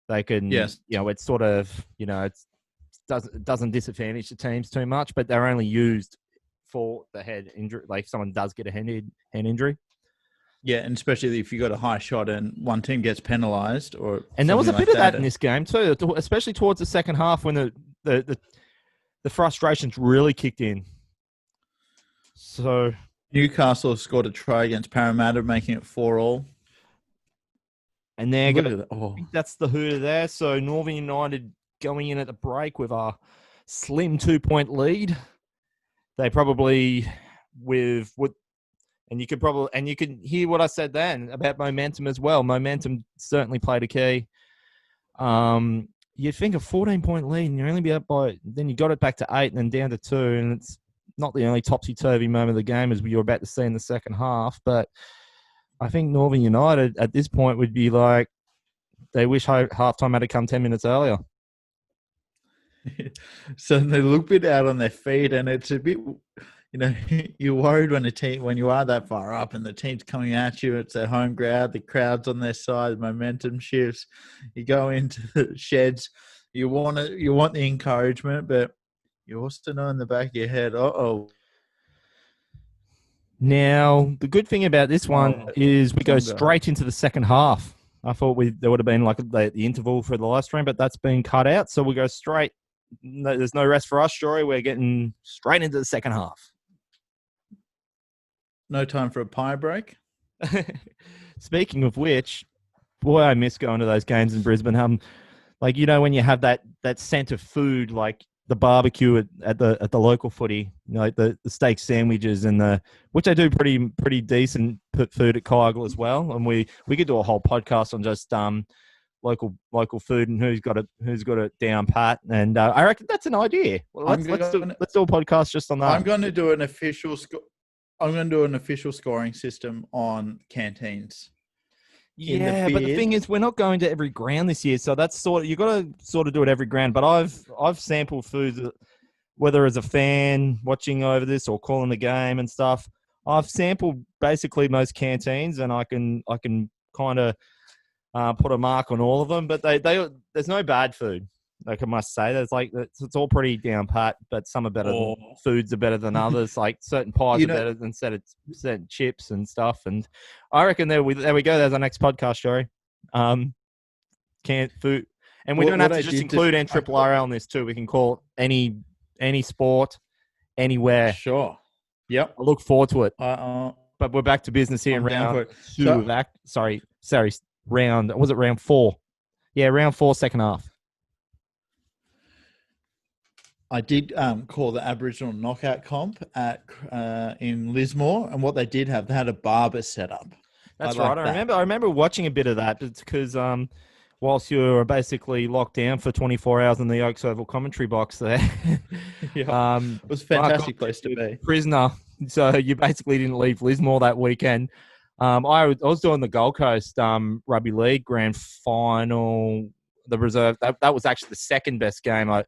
they can, it's sort of, it doesn't disadvantage the teams too much, but they're only used for the head injury, like if someone does get a hand injury. Yeah, and especially if you got a high shot and one team gets penalised, and there was a bit of that in this game too, especially towards the second half when the frustrations really kicked in. So Newcastle scored a try against Parramatta, making it 4-4. And that's the hooter there. So Northern United going in at the break with a slim 2-point lead. They probably and you can hear what I said then about momentum as well. Momentum certainly played a key. You'd think a 14-point lead and you only be up then you got it back to 8 and then down to 2, and it's not the only topsy-turvy moment of the game as you're about to see in the second half, but I think Northern United at this point would be like, they wish halftime had to come 10 minutes earlier. So they look a bit out on their feet, and it's a bit, you're worried when you are that far up and the team's coming at you. It's their home ground, the crowd's on their side, the momentum shifts. You go into the sheds, you want the encouragement, but you also know in the back of your head, Now, the good thing about this one is we go straight into the second half. I thought there would have been like the interval for the live stream, but that's been cut out. So we go straight. No, there's no rest for us, Jory. We're getting straight into the second half. No time for a pie break. Speaking of which, boy, I miss going to those games in Brisbane. When you have that scent of food, like the barbecue at the local footy, the steak sandwiches and which I do pretty decent food at Kyogle as well. And we could do a whole podcast on just local food and who's got it down pat. And I reckon that's an idea. Well, let's do a podcast just on that. I'm going to do an official scoring system on canteens. Yeah, but the thing is, we're not going to every ground this year, so that's you got to sort of do it every ground. But I've sampled foods, whether as a fan watching over this or calling the game and stuff. I've sampled basically most canteens, and I can kind of put a mark on all of them. But there's no bad food. Like I must say, there's like it's all pretty down pat, but some are better. Oh. Foods are better than others. Like certain pies You are know- better than certain chips and stuff. And I reckon there we go. There's our next podcast, story. Canned food, and we don't have to just include NRRRL in this too. We can call it any sport, anywhere. Sure. Yep. I look forward to it. But we're back to business here in round two. Sorry, round. Was it round 4? Yeah, round 4, second half. I did call the Aboriginal knockout comp at in Lismore, and what they did have, they had a barber set up. That's right. I remember watching a bit of that because whilst you were basically locked down for 24 hours in the Oaks Oval commentary box there, it was a fantastic place to be. Prisoner. So you basically didn't leave Lismore that weekend. I was doing the Gold Coast Rugby League Grand Final, the reserve. That was actually the second best game I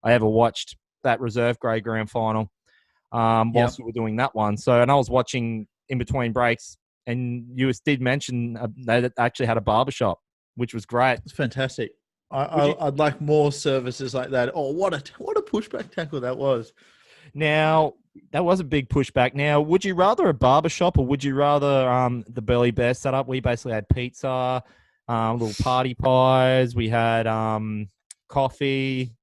ever watched, that reserve grade Grand Final, whilst we were doing that one. So, and I was watching in between breaks, and you did mention they actually had a barbershop, which was great. It's fantastic. I'd like more services like that. Oh, what a pushback tackle that was. Now, that was a big pushback. Now, would you rather a barbershop or would you rather the Burley Bear setup? We basically had pizza, little party pies. We had coffee.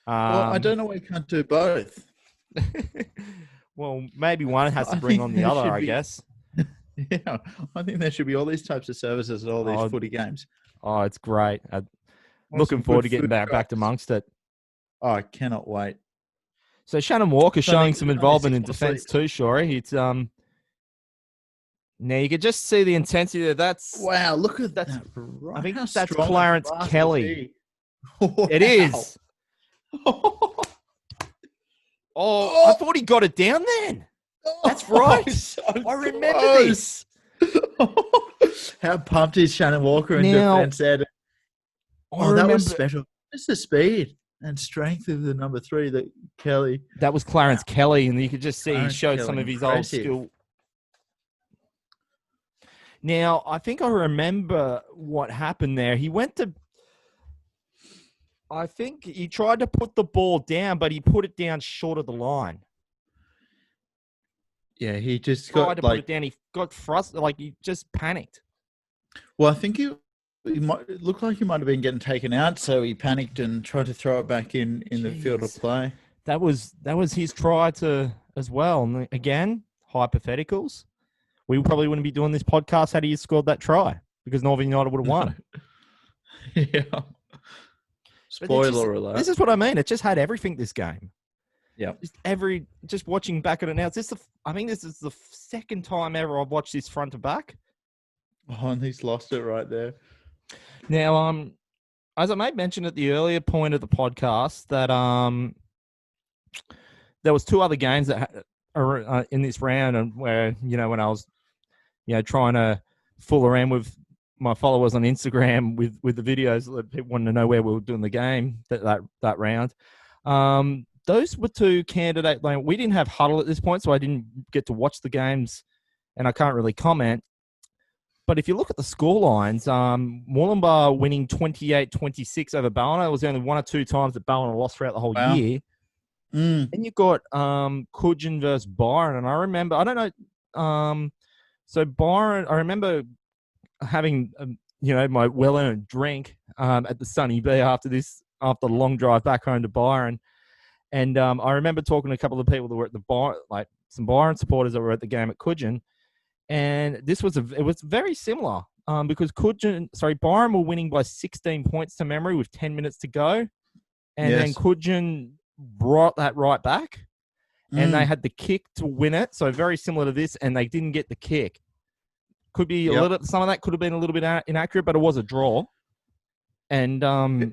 Well, I don't know why you can't do both. Well, maybe one has to bring on the other, I guess. Yeah, I think there should be all these types of services at all these footy games. Oh, it's great. Looking forward to getting back to amongst it. Oh, I cannot wait. So Shannon Walker showing some involvement in defence too, Shorey. It's now you can just see the intensity there. That's wow, look at that. Right. I think that's Clarence Kelly. Wow. It is. I thought he got it down then. That's right. So I remember this. How pumped is Shannon Walker in defence there? That was special. Just the speed and strength of the number 3 that Kelly. That was Clarence Kelly, and you could just see he showed some of his old Impressive. skill. Now, I think I remember what happened there. I think he tried to put the ball down, but he put it down short of the line. Yeah, he just Tried to put it down. He got frustrated, like he just panicked. Well, I think it looked like he might have been getting taken out, so he panicked and tried to throw it back in the field of play. That was his try to as well. And again, hypotheticals. We probably wouldn't be doing this podcast had he scored that try because Northern United would have won. Yeah. Spoiler alert. This is what I mean. It just had everything, this game. Yeah. Just watching back at it now. I think this is the second time ever I've watched this front to back. Oh, and he's lost it right there. Now, as I made mention at the earlier point of the podcast, that there was 2 other games that are in this round, and where when I was trying to fool around with my followers on Instagram with the videos that people wanted to know where we were doing the game that round. Those were 2 candidates. Like, we didn't have huddle at this point, so I didn't get to watch the games, and I can't really comment. But if you look at the score lines, Moolumbar winning 28-26 over Ballina. It was only 1 or 2 times that Ballina lost throughout the whole year. Mm. Then you've got Coogin versus Byron, and I remember, I don't know, so Byron, I remember having my well-earned drink at the Sunny B after the long drive back home to Byron. And I remember talking to a couple of people that were at the bar, like some Byron supporters that were at the game at Coogin. And it was very similar because Byron were winning by 16 points to memory with 10 minutes to go. And then Coogin brought that right back and they had the kick to win it. So very similar to this, and they didn't get the kick. Could be some of that could have been a little bit inaccurate, but it was a draw. And it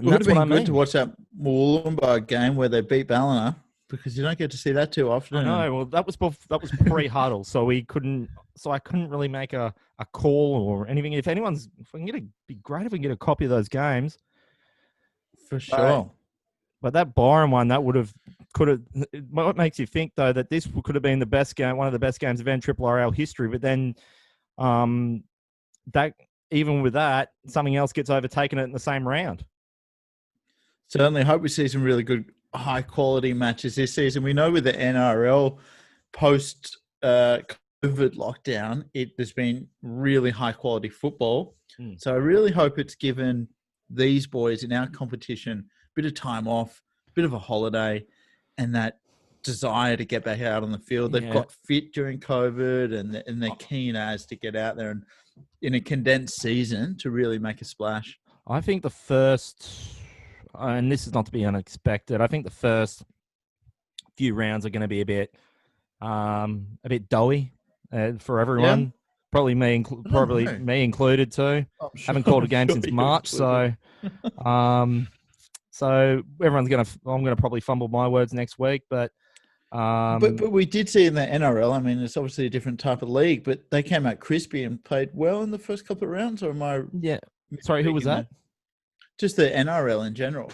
would have been good to watch that Moolumbar game where they beat Ballina, because you don't get to see that too often. I know. Well, that was pre-huddle, so I couldn't really make a call or anything. If I can be great if we can get a copy of those games. For sure. But that Byron one, what makes you think though that this could have been the best game, one of the best games of NRRRL history, but then that even with that, something else gets overtaken in the same round. Certainly hope we see some really good high quality matches this season. We know with the NRL post COVID lockdown, there's been really high quality football. So I really hope it's given these boys in our competition a bit of time off, a bit of a holiday, and that desire to get back out on the field. They've got fit during COVID and they're keen as to get out there and in a condensed season to really make a splash. I think the first, and this is not to be unexpected, I think the first few rounds are going to be a bit doughy for everyone. Yeah. Probably me included too. Haven't called a game since March, so so I'm gonna probably fumble my words next week, but we did see in the NRL. I mean, it's obviously a different type of league, but they came out crispy and played well in the first couple of rounds. Or am I? Yeah. Sorry, who was that? Just the NRL in general.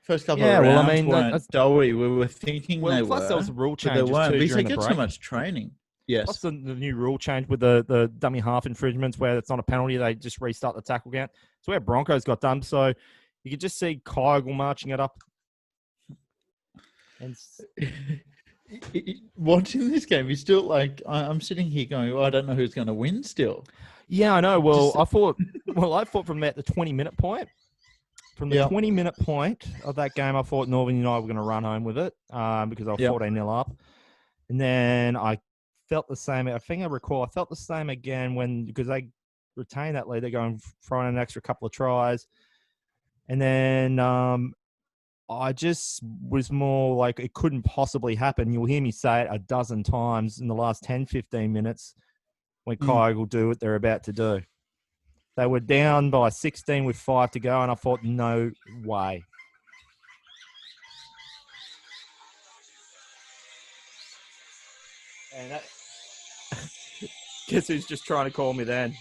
First couple of rounds weren't doughy. We were thinking they were. Plus, there was a rule change too because during they get so much training. Yes. Plus the new rule change with the dummy half infringements where it's not a penalty, they just restart the tackle count. It's where Broncos got done. So you could just see Kyogle marching it up. And watching this game, he's still like, I'm sitting here going, I don't know who's going to win still. Yeah, I know. Well, I thought from about the 20-minute point. From the 20-minute point of that game, I thought Northern United were going to run home with it because I was 14-0 up. And then I felt the same. I think I recall I felt the same again because they retained that lead. They're going throwing an extra couple of tries. And then I just was more like it couldn't possibly happen. You'll hear me say it a dozen times in the last 10, 15 minutes when Kyogle do what they're about to do. They were down by 16 with 5 to go, and I thought, no way. And that... guess who's just trying to call me then?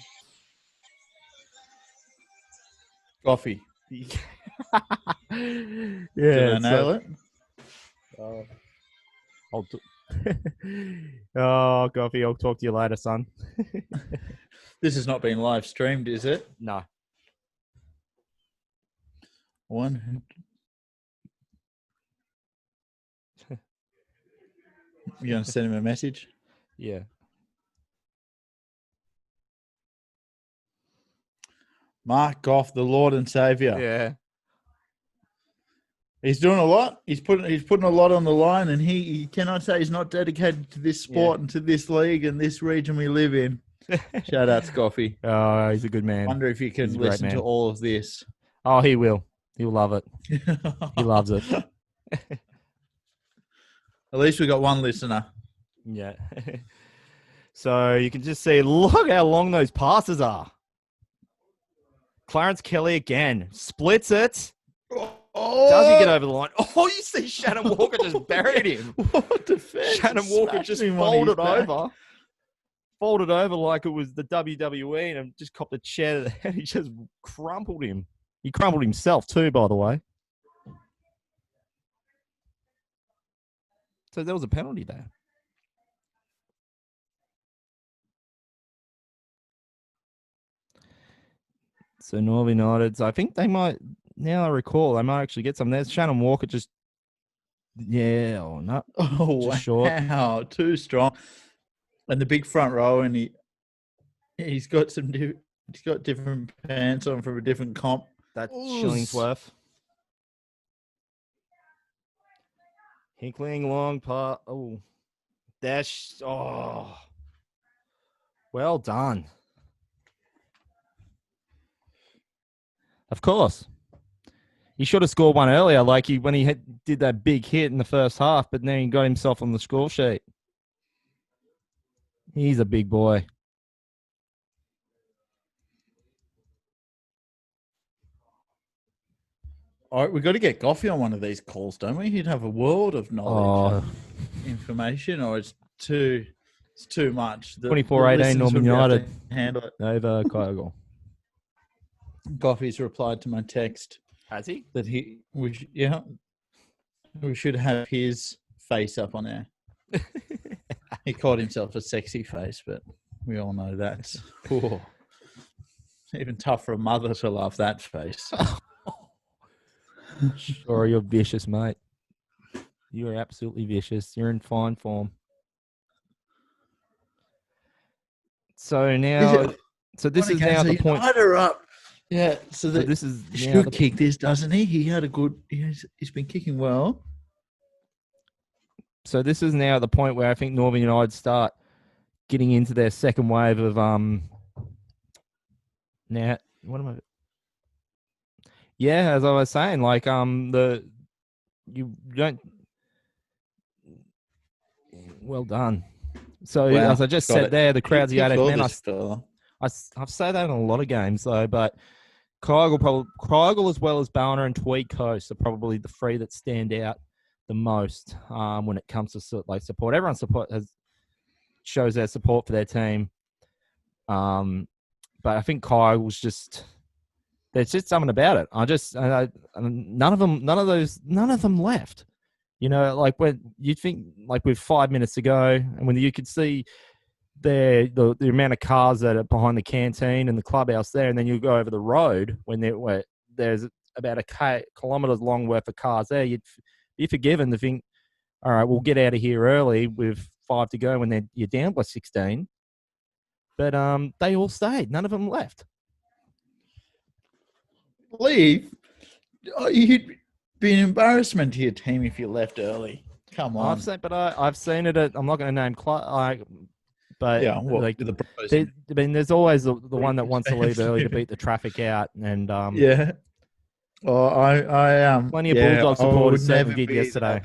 Coffee. Yeah. Did I nail it? Coffee, I'll talk to you later, son. This has not been live streamed, is it? No. One. You going to send him a message? Yeah. Mark Goff, the Lord and Savior. Yeah. He's doing a lot. He's putting a lot on the line, and he cannot say he's not dedicated to this sport and to this league and this region we live in. Shout out to Coffee. Oh, he's a good man. Wonder if he can listen to all of this. Oh, he will. He'll love it. He loves it. At least we got one listener. Yeah. So you can just see, look how long those passes are. Clarence Kelly again. Splits it. Oh. Does he get over the line? Oh, you see Shannon Walker just buried him. What defense? Shannon Walker just folded over. Folded over like it was the WWE and just copped a chair to the head. He just crumpled him. He crumpled himself too, by the way. So there was a penalty there. So Northern United, I think they might, now I recall, they might actually get some. There's Shannon Walker just, no. Oh, just short. Wow, too strong. And the big front row, and he's got different pants on from a different comp. That's Shillingsworth. Hinkling long part. Oh, dash. Oh, well done. Of course. He should have scored one earlier, like when he did that big hit in the first half, but then he got himself on the score sheet. He's a big boy. All right, we've got to get Goffey on one of these calls, don't we? He'd have a world of knowledge, information, or it's too much. 24-18 Northern United. Handle it. Over Kyogle. Goffey's replied to my text. Has he? That we should have his face up on there. He called himself a sexy face, but we all know that's even tough for a mother to love that face. Sure, you're vicious, mate. You are absolutely vicious. You're in fine form. So now, this is now the point. Light her up. Yeah. So this is he now should kick this, doesn't he? He had a good. He's been kicking well. So this is now the point where I think Northern United start getting into their second wave of Now, what am I? Yeah, as I was saying, like you don't. Well done. So Wow, as I just said there, the crowd's He out. called Man, this fella. I've said that in a lot of games though, but Kyogle as well as Ballina and Tweed Coast are probably the three that stand out the most when it comes to support. Everyone shows their support for their team, but I think Kyogle's just there's just something about it. None of them left. You know, like when you think like with 5 minutes to go, and when you could see the amount of cars that are behind the canteen and the clubhouse there, and then you go over the road where there's about a kilometres long worth of cars there, you'd be forgiven to think, all right, we'll get out of here early with 5 to go when you're down by 16. But they all stayed. None of them left. Leave? Oh, you'd be an embarrassment to your team if you left early. Come on. I've seen it at. I'm not going to name but yeah, like there's always the one that wants to leave early to beat the traffic out, and yeah. Oh, I am. Plenty of Bulldog supporters certainly did yesterday.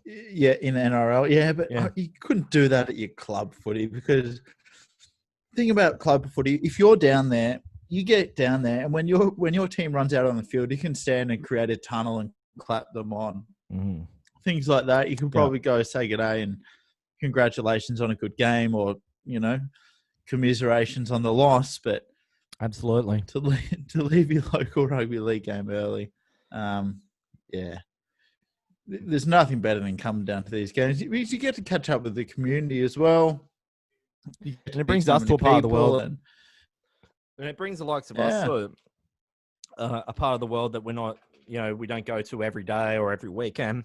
Yeah, in the NRRRL. Yeah, but you couldn't do that at your club footy because the thing about club footy, if you're down there, you get down there, and when your team runs out on the field, you can stand and create a tunnel and clap them on. Mm. Things like that. You can probably go say good day and congratulations on a good game, or commiserations on the loss. But absolutely to leave your local rugby league game early, there's nothing better than coming down to these games because you get to catch up with the community as well. And it brings us to a part of the world. And it brings the likes of us to a part of the world that we're not, we don't go to every day or every weekend.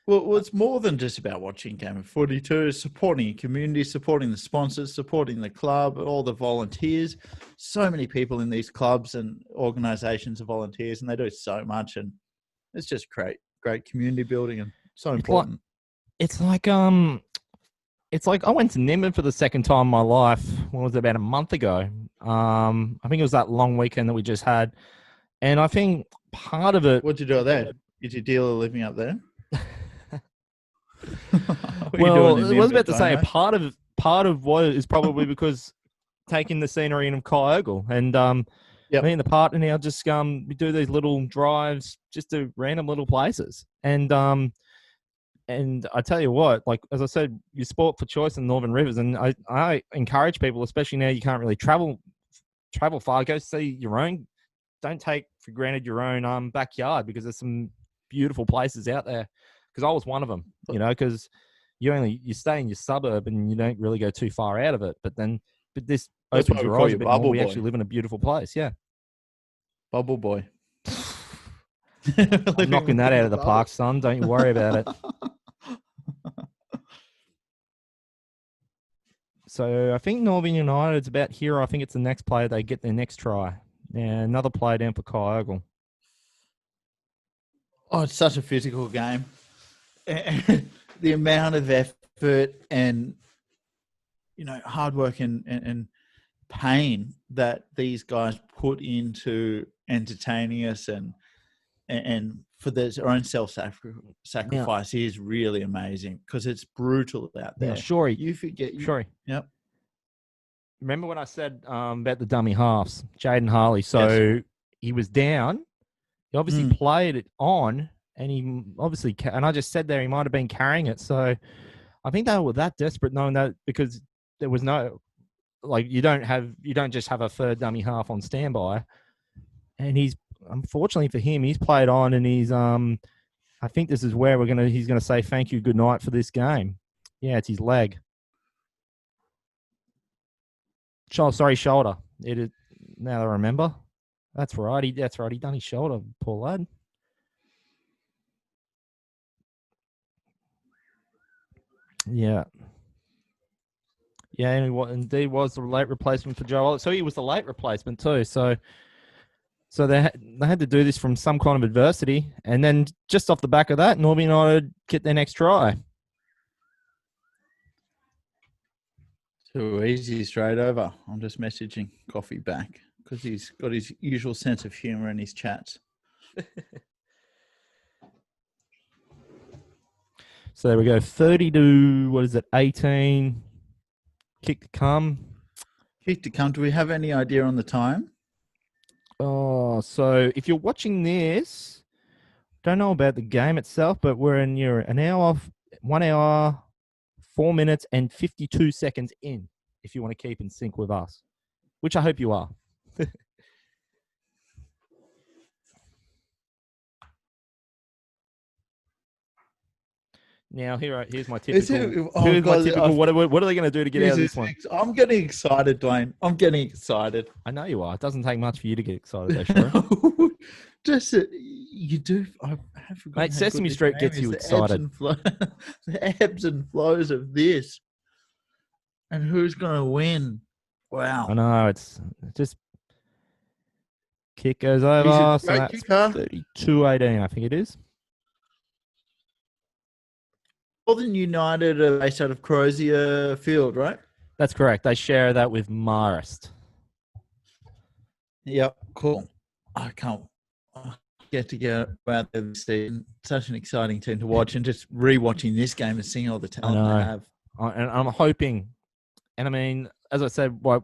Well, it's more than just about watching game of footy too. Supporting your community, supporting the sponsors, supporting the club, all the volunteers. So many people in these clubs and organisations are volunteers, and they do so much. And it's just great community building and so important. It's like I went to Nimbin for the second time in my life. When was it, about a month ago? I think it was that long weekend that we just had. And I think part of it... What'd you do there? Did you deal with living up there? Well, I was about to say part of what is probably because taking the scenery in of Kyogle and me and the partner now just we do these little drives just to random little places and I tell you what, like as I said, you sport for choice in Northern Rivers, and I encourage people, especially now you can't really travel far, go see your own. Don't take for granted your own backyard, because there's some beautiful places out there. Because I was one of them, because you stay in your suburb and you don't really go too far out of it. But this opens your eyes a bit more. We actually live in a beautiful place, yeah. Bubble boy. I'm knocking that out of the park, son. Don't you worry about it. So I think Northern United's about here. I think it's the next player they get their next try. Yeah, another player down for Kyogle. Oh, it's such a physical game. The amount of effort and hard work and pain that these guys put into entertaining us and for their own self-sacrifice is really amazing, because it's brutal out there. Yeah, sure. You forget. Sure. Yep. Remember when I said about the dummy halves, Jaden Harley? So he was down. He obviously played it on. And he obviously, and I just said there, he might have been carrying it. So I think they were that desperate, knowing that, because there was no, you don't just have a third dummy half on standby. And unfortunately for him, he's played on, and he's, I think this is where he's going to say thank you, good night for this game. Yeah, it's his leg. Shoulder. It is, now I remember. That's right. That's right. He done his shoulder, poor lad. Yeah. Yeah, and he indeed was the late replacement for Joe. So he was the late replacement too. So they had to do this from some kind of adversity, and then just off the back of that, Northern United get their next try. Too easy, straight over. I'm just messaging Coffee back because he's got his usual sense of humour in his chats. So there we go. 30 to 18. Kick to come. Kick to come. Do we have any idea on the time? Oh, so if you're watching this, don't know about the game itself, but we're in 1 hour, 4 minutes and 52 seconds in, if you want to keep in sync with us, which I hope you are. Now, here's my typical. What are they going to do to get out of this one? I'm getting excited, Duane. I'm getting excited. I know you are. It doesn't take much for you to get excited, though, Just you do. I have forgotten. Mate, Sesame Street gets you excited. The ebbs and flows of this, and who's going to win? Wow. I know it's just kick goes over. So that's 32-18, I think it is. Northern United are based out of Crozier Field, right? That's correct. They share that with Marist. Yep, cool. I can't get to get out there this season. Such an exciting team to watch, and just rewatching this game and seeing all the talent they have. And I'm hoping, and I mean, as I said, so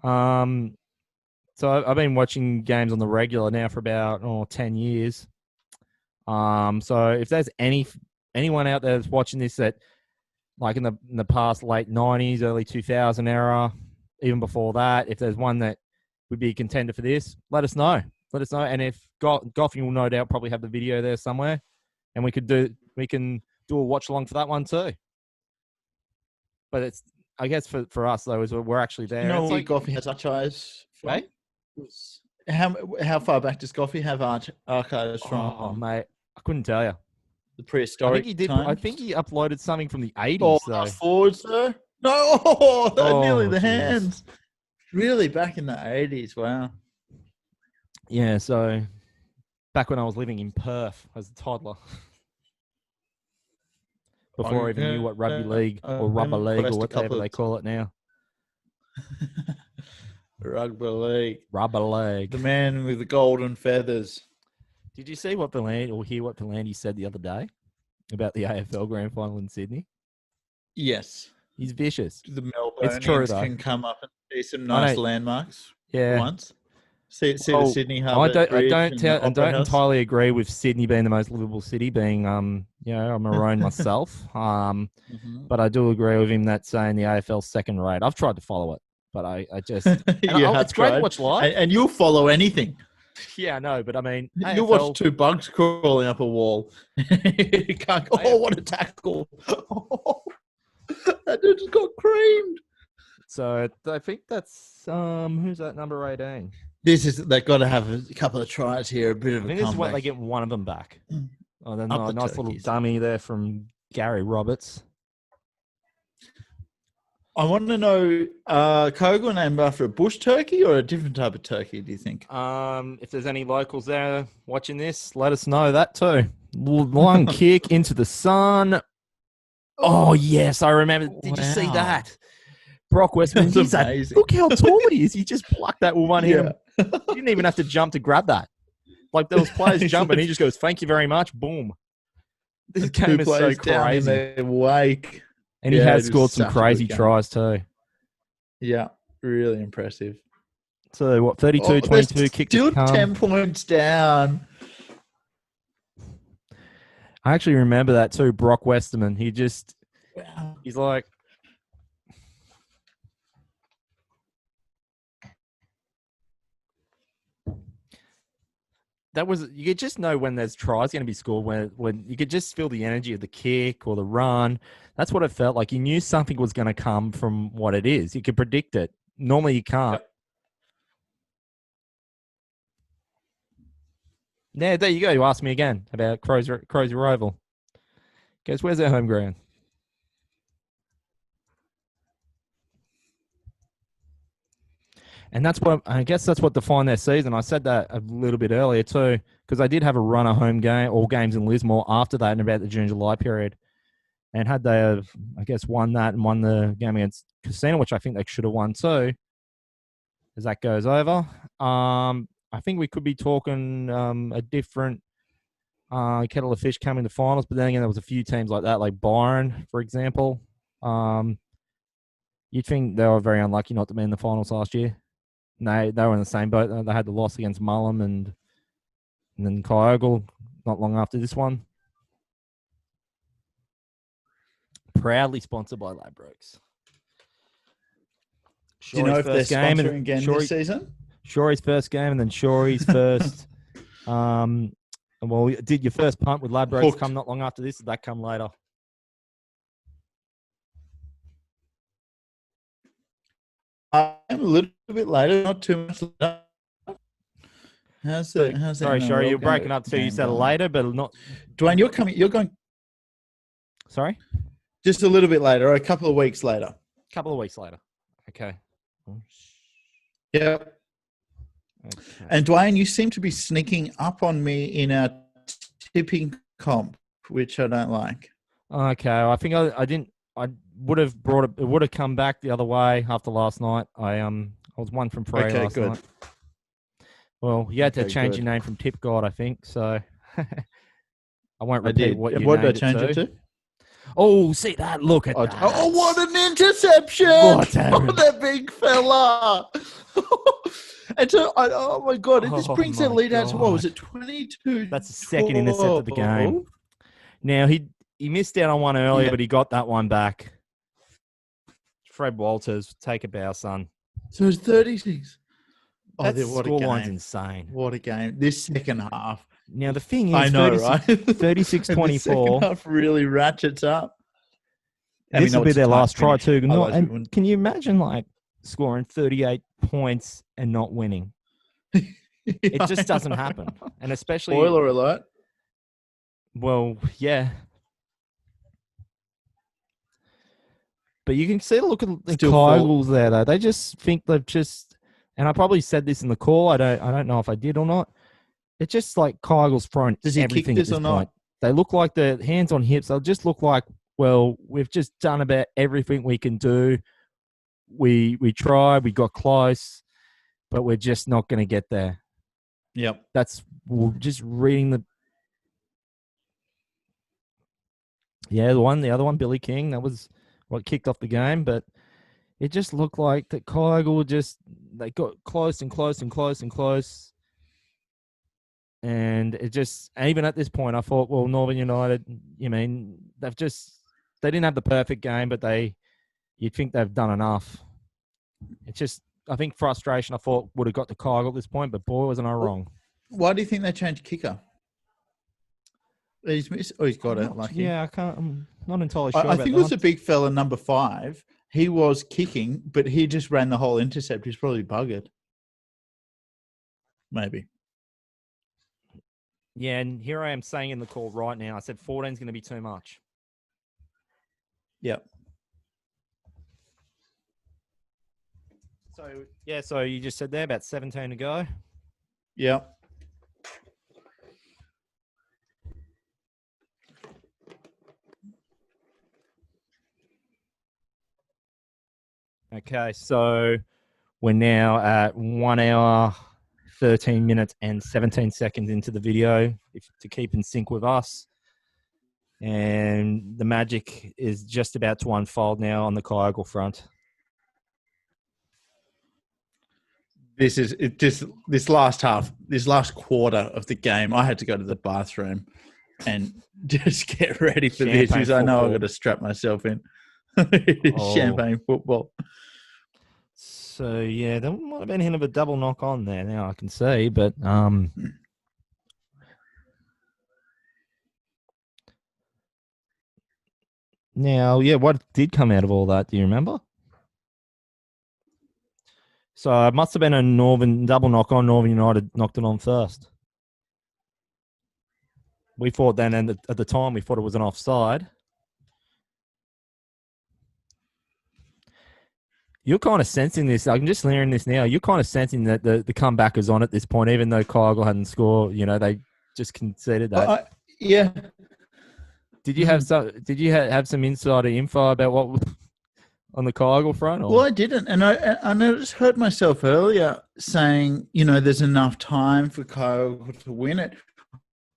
I've been watching games on the regular now for about 10 years. So if there's anyone out there that's watching this that, like in the past late 90s, early 2000 era, even before that, if there's one that would be a contender for this, let us know. And if Goffy will no doubt probably have the video there somewhere, and we can do a watch along for that one too. But it's, I guess for us though, is we're actually there. You know, like Goffy has archives. Right? How far back does Goffy have archives from? Oh, mate, I couldn't tell you. The prehistoric. I think he did. times? I think he uploaded something from the 80s. Oh, forward, sir. No, nearly the geez. hands. Really, back in the 80s. Wow. Yeah. So back when I was living in Perth as a toddler, before I even knew what rugby league or rubber league or whatever they call it now. Rugby league. Rubber league. The man with the golden feathers. Did you see what hear what V'landys said the other day about the AFL Grand Final in Sydney? Yes. He's vicious. The Melbourne It's true, though. can come up and see some nice landmarks. Yeah. Once. See the Sydney Harbour. I don't entirely agree with Sydney being the most livable city, being I'm a maroon myself. But I do agree with him that saying the AFL's second rate. I've tried to follow it, but I just it's great to watch live. And you'll follow anything. Yeah, I know, but I mean, you watch two bugs crawling up a wall. You can't go, what a tackle. That dude just got creamed. So I think that's who's that number 18? They've got to have a couple of tries here, a bit of a comeback. This is what they get one of them back. Oh, then Up a the nice little dummy there from Gary Roberts. I want to know, Kyogle named after a bush turkey or a different type of turkey, do you think? If there's any locals there watching this, let us know that too. Long kick into the sun. Oh, yes, I remember. Did you see that? Brock Westman, look how tall he is. He just plucked that with one hand. He didn't even have to jump to grab that. Like, there was players jumping, he just goes, thank you very much, boom. This game is so crazy. Their wake. And he has scored some crazy tries too. Yeah, really impressive. So, 32-22 kick to come. Still 10 points down. I actually remember that too, Brock Westerman. He's like, you could just know when there's tries going to be scored, when you could just feel the energy of the kick or the run. That's what it felt like. You knew something was going to come from what it is. You could predict it. Normally you can't. Yeah, there you go. You asked me again about Crozier Oval. Guess where's our home ground? And that's what I guess that's what defined their season. I said that a little bit earlier too, because they did have a run of home game, all games in Lismore after that in about the June July period. And had they have, I guess, won that and won the game against Casino, which I think they should have won too, as that goes over, I think we could be talking a different kettle of fish coming to finals. But then again, there was a few teams like that, like Byron, for example. You'd think they were very unlucky not to be in the finals last year. No, they were in the same boat. They had the loss against Mullum and then Kyogle not long after this one. Proudly sponsored by Ladbrokes. Do you know if they're sponsoring again this season? Shory's first game and then Shory's first. Well, did your first punt with Ladbrokes come not long after this? Did that come later? I'm a little bit later, not too much later. Sorry, Shory, you're breaking up too. You said later, but not. Duane, you're going. Sorry? Just a little bit later, or a couple of weeks later. A couple of weeks later. Okay. Yeah. Okay. And Duane, you seem to be sneaking up on me in our tipping comp, which I don't like. Okay, I think I didn't. I would have brought it. It would have come back the other way after last night. I was 1 from 3 last night. Well, you had to change your name from Tip God, I think. So I won't repeat what you named did I change it to? Oh, see that! Look at that! Oh, what an interception! That big fella! And so, oh my God, it just brings their lead out to, what was it, 22? That's the second intercept of the game. Now, he missed out on one earlier, but he got that one back. Fred Walters, take a bow, son. So it's 36. That scoreline's insane. What a game. This second half. Now, the thing is, I know, right? 36-24. Second half really ratchets up. This will be their last try, too. And can you imagine, like, scoring 38 points and not winning? It just doesn't happen. And especially... Spoiler alert. Well, yeah. But you can see the look at the Kygles there, though. They just think they've just... And I probably said this in the call. I don't know if I did or not. It's just like Kygles throwing everything at this point. They look like the hands on hips. They'll just look like, well, we've just done about everything we can do. We tried, we got close, but we're just not going to get there. Yep. We're just reading the... Yeah, the other one, Billy King, that was what kicked off the game, but it just looked like that Kyogle they got close and close and close and close. And it just, even at this point, I thought, well, Northern United, they didn't have the perfect game, but you'd think they've done enough. It's just, I think frustration, I thought, would have got to Kyogle at this point, but boy, wasn't I wrong. Why do you think they changed kicker? He's got it. Yeah, I'm not entirely sure. I think it was a big fella, number 5. He was kicking, but he just ran the whole intercept. He's probably buggered. Maybe. Yeah, and here I am saying in the call right now, I said 14 is going to be too much. Yep. So you just said there about 17 to go. Yep. Okay, so we're now at 1 hour, 13 minutes and 17 seconds into the video to keep in sync with us. And the magic is just about to unfold now on the Kyogle front. This last quarter of the game, I had to go to the bathroom and just get ready for this because I know I've got to strap myself in. Champagne football. So yeah, there might have been a hint of a double knock on there. Now I can see, but now yeah, what did come out of all that? Do you remember? So it must have been a double knock on. Northern United knocked it on first. We thought then, and at the time, we thought it was an offside. You're kind of sensing this. I'm just hearing this now. You're kind of sensing that the comeback is on at this point, even though Kyogle hadn't scored. They just conceded that. Yeah. Did you have some? Did you have some insider info about what on the Kyogle front? Or? Well, I didn't, and I just heard myself earlier saying, there's enough time for Kyogle to win it.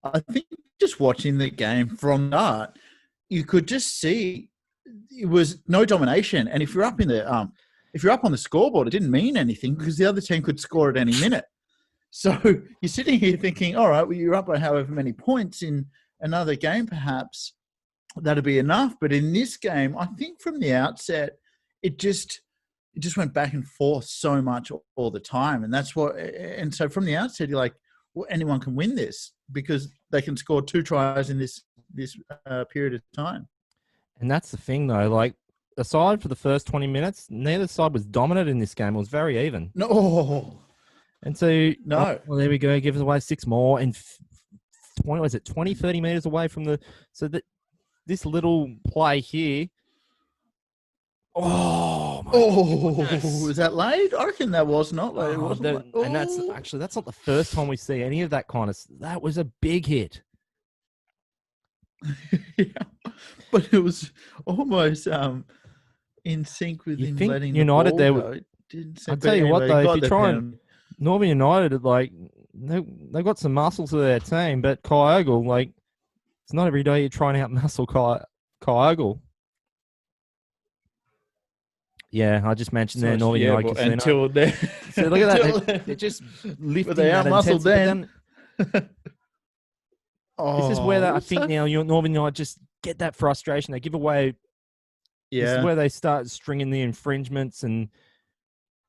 I think just watching the game from that, you could just see it was no domination, and if you're up on the scoreboard, it didn't mean anything because the other team could score at any minute. So you're sitting here thinking, all right, well, you're up by however many points in another game, perhaps that'd be enough. But in this game, I think from the outset, it just went back and forth so much all the time. And so from the outset, you're like, well, anyone can win this because they can score 2 tries in this period of time. And that's the thing, though. Like, aside for the first 20 minutes, neither side was dominant in this game. It was very even. No. And so, no. Well, there we go. Give us away 6 more. And 20, 30 meters away from the... So that this little play here... Oh, my goodness. Was that late? I reckon that was not late. It wasn't late. And that's not the first time we see any of that kind of... That was a big hit. Yeah, but it was almost in sync with him letting United the there. ball go. I'll tell you what, though, if you try and Northern United, like they got some muscle to their team, but Kyogle, like it's not every day you're trying to out muscle Kyogle. Yeah, I just mentioned there Northern United Casino. Until then, so look at that, they're just lifting. But they out muscled then. This is where I think now Northern United just get that frustration. They give away. Yeah. This is where they start stringing the infringements, and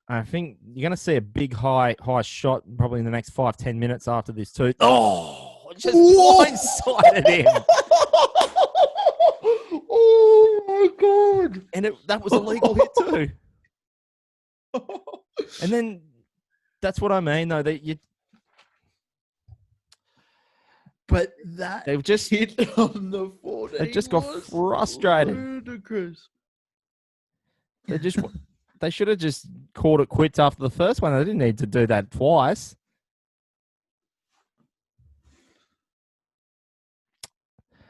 I think you're going to see a big high shot probably in the next 5-10 minutes after this too. Oh, just blindsided him. Oh my God! And that was a legal hit too. And then that's what I mean, though. That you. But that they've just hit on the 14. They just got frustrated. Ludicrous. They should have just called it quits after the first one. They didn't need to do that twice.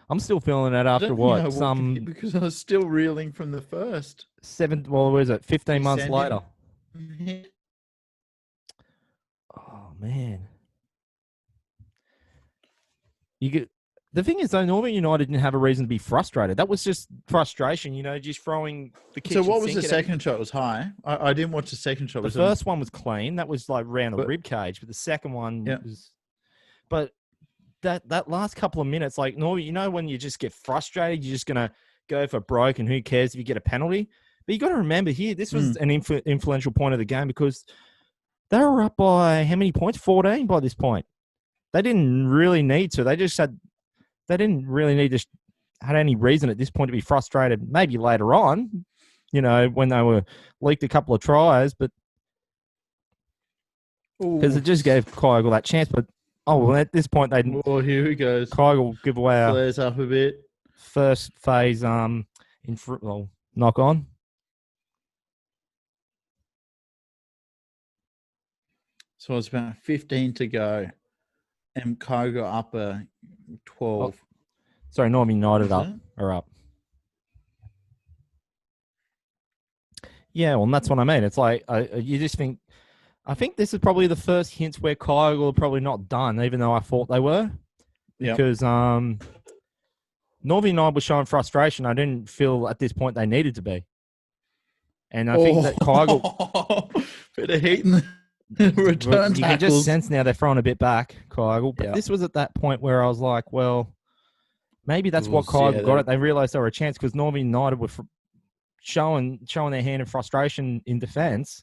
I'm still feeling it after what? Because I was still reeling from the first. 15 months later. Oh man. The thing is, though, Northern United didn't have a reason to be frustrated. That was just frustration, just throwing the kitchen So what was sink the second shot? It was high. I didn't watch the second shot. The first one was clean. That was like round the rib cage. But the second one was... But that last couple of minutes, like, Northern, when you just get frustrated, you're just going to go for broke and who cares if you get a penalty. But you got to remember here, this was an influential point of the game because they were up by how many points? 14 by this point. They didn't really need to. They didn't really need to had any reason at this point to be frustrated. Maybe later on, when they were leaked a couple of tries, but because it just gave Kyogle that chance. But at this point they didn't. Oh, here he goes. Kyogle give away flares up a bit. First phase knock on. So it's about 15 to go. And Kyogle up a 12. Oh, sorry, Northern United are up. Yeah, well, that's what I mean. It's like you just think. I think this is probably the first hints where Kyogle are probably not done, even though I thought they were. Yeah. Because Northern United was showing frustration. I didn't feel at this point they needed to be. And I think that Kyogle... Bit of heat in the... Return you can just sense now they're throwing a bit back, Kyogle. But this was at that point where I was like, well, maybe that's what Kyogle got it. They realised they were a chance because Northern United were showing their hand in frustration in defence.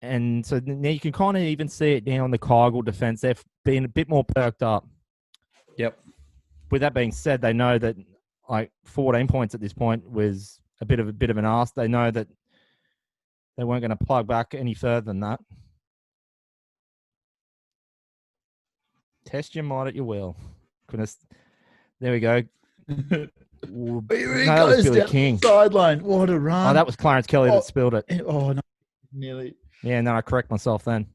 And so now you can kind of even see it now in the Kyogle defence. They've been a bit more perked up. Yep. With that being said, they know that like 14 points at this point was a bit of an ask. They know that they weren't going to plug back any further than that. Test your might at your will. going to. There we go. Here he No, that was goes Billy down King. the sideline. What a run. Oh, that was Clarence Kelly that Oh. spilled it. Oh, no. Nearly. Yeah, no, I correct myself then.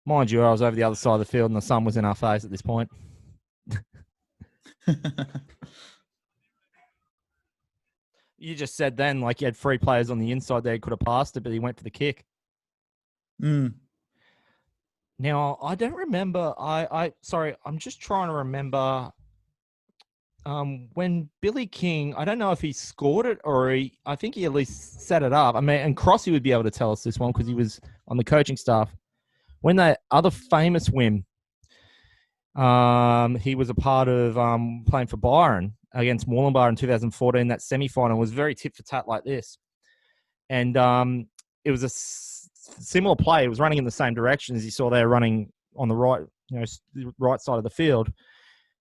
Mind you, I was over the other side of the field and the sun was in our face at this point. You just said then, like, you had 3 players on the inside there who could have passed it, but he went for the kick. Now, I don't remember. Sorry, I'm just trying to remember when Billy King, I don't know if he scored it or I think he at least set it up. I mean, and Crossy would be able to tell us this one because he was on the coaching staff. When that other famous win, he was a part of playing for Byron against Moorlambar in 2014. That semi-final was very tit for tat like this. And it was a similar play. It was running in the same direction as you saw there, running on the right, right side of the field.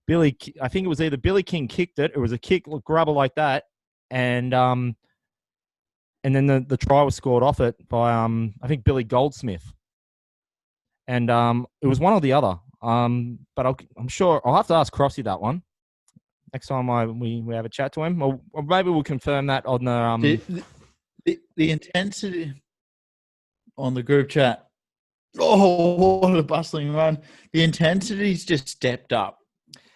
I think it was either Billy King kicked it. It was a kick grubber like that, and then the try was scored off it by I think Billy Goldsmith, and it was one or the other. But I'm sure I'll have to ask Crossy that one next time we have a chat to him, or maybe we'll confirm that on the intensity on the group chat. Oh, what a bustling run! The intensity's just stepped up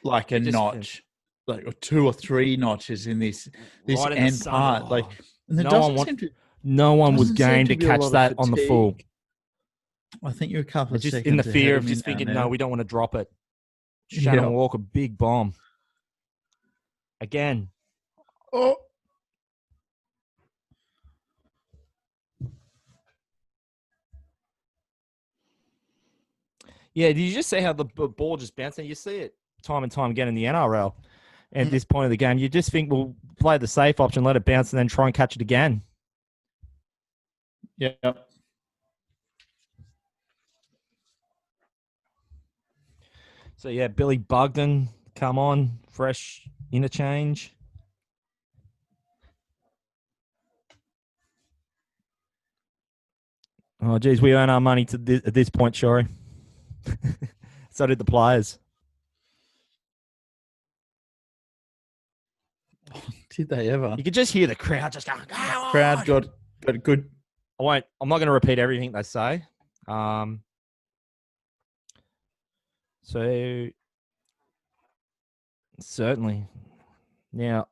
like a notch, like 2 or 3 notches in this right end part. Like, and no one was game to catch that on the full. I think you're a couple of just seconds in the fear of ahead just me thinking, now. no, we don't want to drop it. Shannon Walker, big bomb. Again. Oh. Yeah, did you just see how the ball just bounced? And you see it time and time again in the NRL. And at this point of the game, you just think we'll play the safe option, let it bounce, and then try and catch it again. Yep. So, yeah, Billy Bugden, come on, fresh interchange. Oh, geez, we earn our money at this point, Shori. So did the players. Did they ever? You could just hear the crowd just going, "Come on!" Crowd got good. I'm not going to repeat everything they say. So certainly. Now,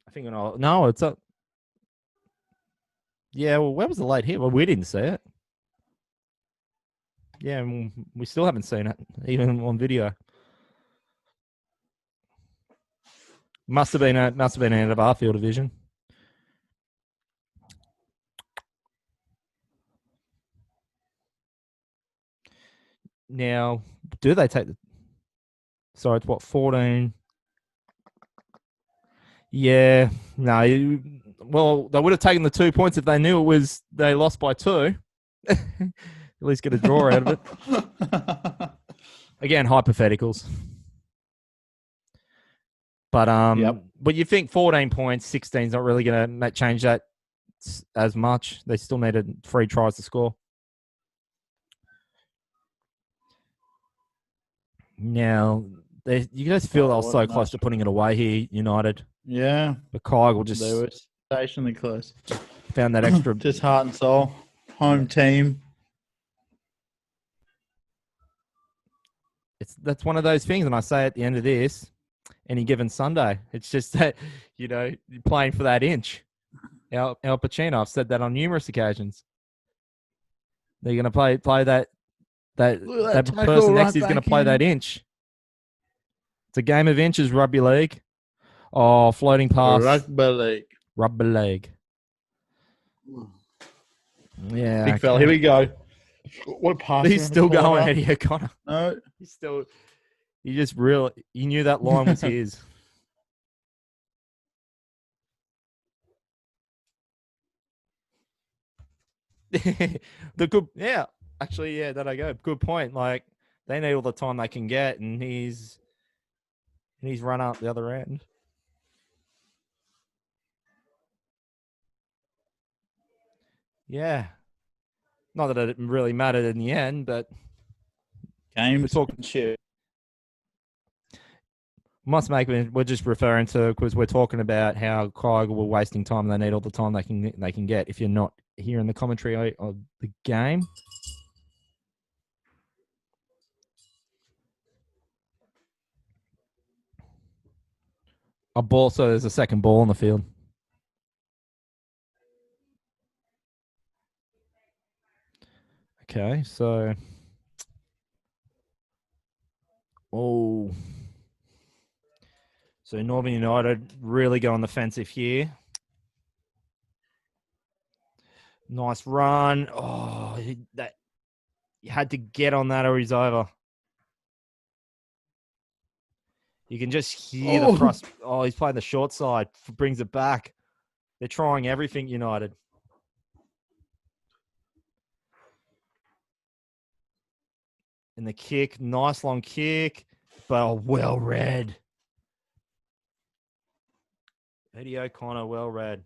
I think no, it's a. Yeah, well, where was the late hit? Well, we didn't see it. Yeah, we still haven't seen it, even on video. Must have been out of our field of vision. Now, do they take the? Sorry, it's what 14. Yeah, no. Well, they would have taken the 2 points if they knew it was they lost by 2. At least get a draw out of it. Again, hypotheticals. But but you think 14 points, 16 is not really going to change that as much. They still needed 3 tries to score. Now, you guys feel they were so close to putting it away here, United. Yeah. But Kyogle just... They were stationally close. Found that extra... Just heart and soul. Home team. That's one of those things, and I say at the end of this, any given Sunday, it's just that, you're playing for that inch. Al Pacino, I've said that on numerous occasions. They're going to play that person next to is going to play that inch. It's a game of inches, rugby league. Oh, floating pass. Rugby league. Yeah. Big fella, here we go. What a pass. He's still going, Eddie O'Connor. No. He knew that line was his. That I go. Good point. Like, they need all the time they can get, and he's run up the other end. Yeah. Not that it really mattered in the end, but game. We're talking shit. Must make we're just referring to because we're talking about how Kyogle were wasting time. They need all the time they can get. If you're not hearing the commentary of the game, a ball. So there's a second ball on the field. Okay, so so Northern United really go on the offensive here. Nice run. That you had to get on that or he's over. You can just hear the thrust. Oh, he's playing the short side. Brings it back. They're trying everything, United. And the kick, nice long kick, but well read. Eddie O'Connor, well read.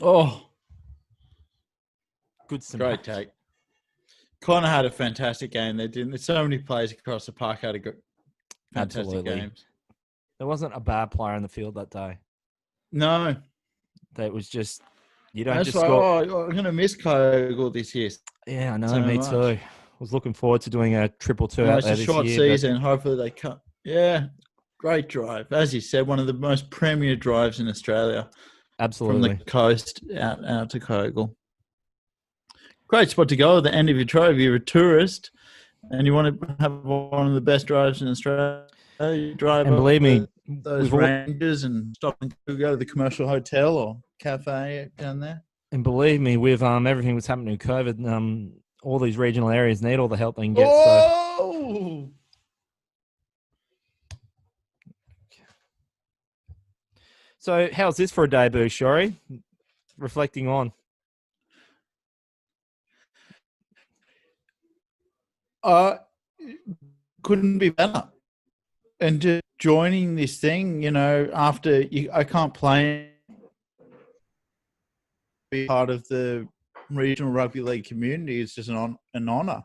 Oh, good. Great take. Connor had a fantastic game. There's so many players across the park had a good, fantastic games. There wasn't a bad player in the field that day. No. That was just, you don't That's just why, score. I'm going to miss Kyogle this year. Yeah, I know, so me much. too. I was looking forward to doing a 2-2 out there It's a short season. Hopefully they cut. Yeah, great drive. As you said, one of the most premier drives in Australia. Absolutely. From the coast out to Kyogle. Great spot to go at the end of your drive. You're a tourist and you want to have one of the best drives in Australia. You drive and believe me, those ranges and stop and go to the commercial hotel or cafe down there. And believe me, with everything that's happening with COVID, all these regional areas need all the help they can get. So how's this for a debut, Shori? Reflecting on. Couldn't be better. And just joining this thing, after I can't play, be part of the regional rugby league community is just an honor.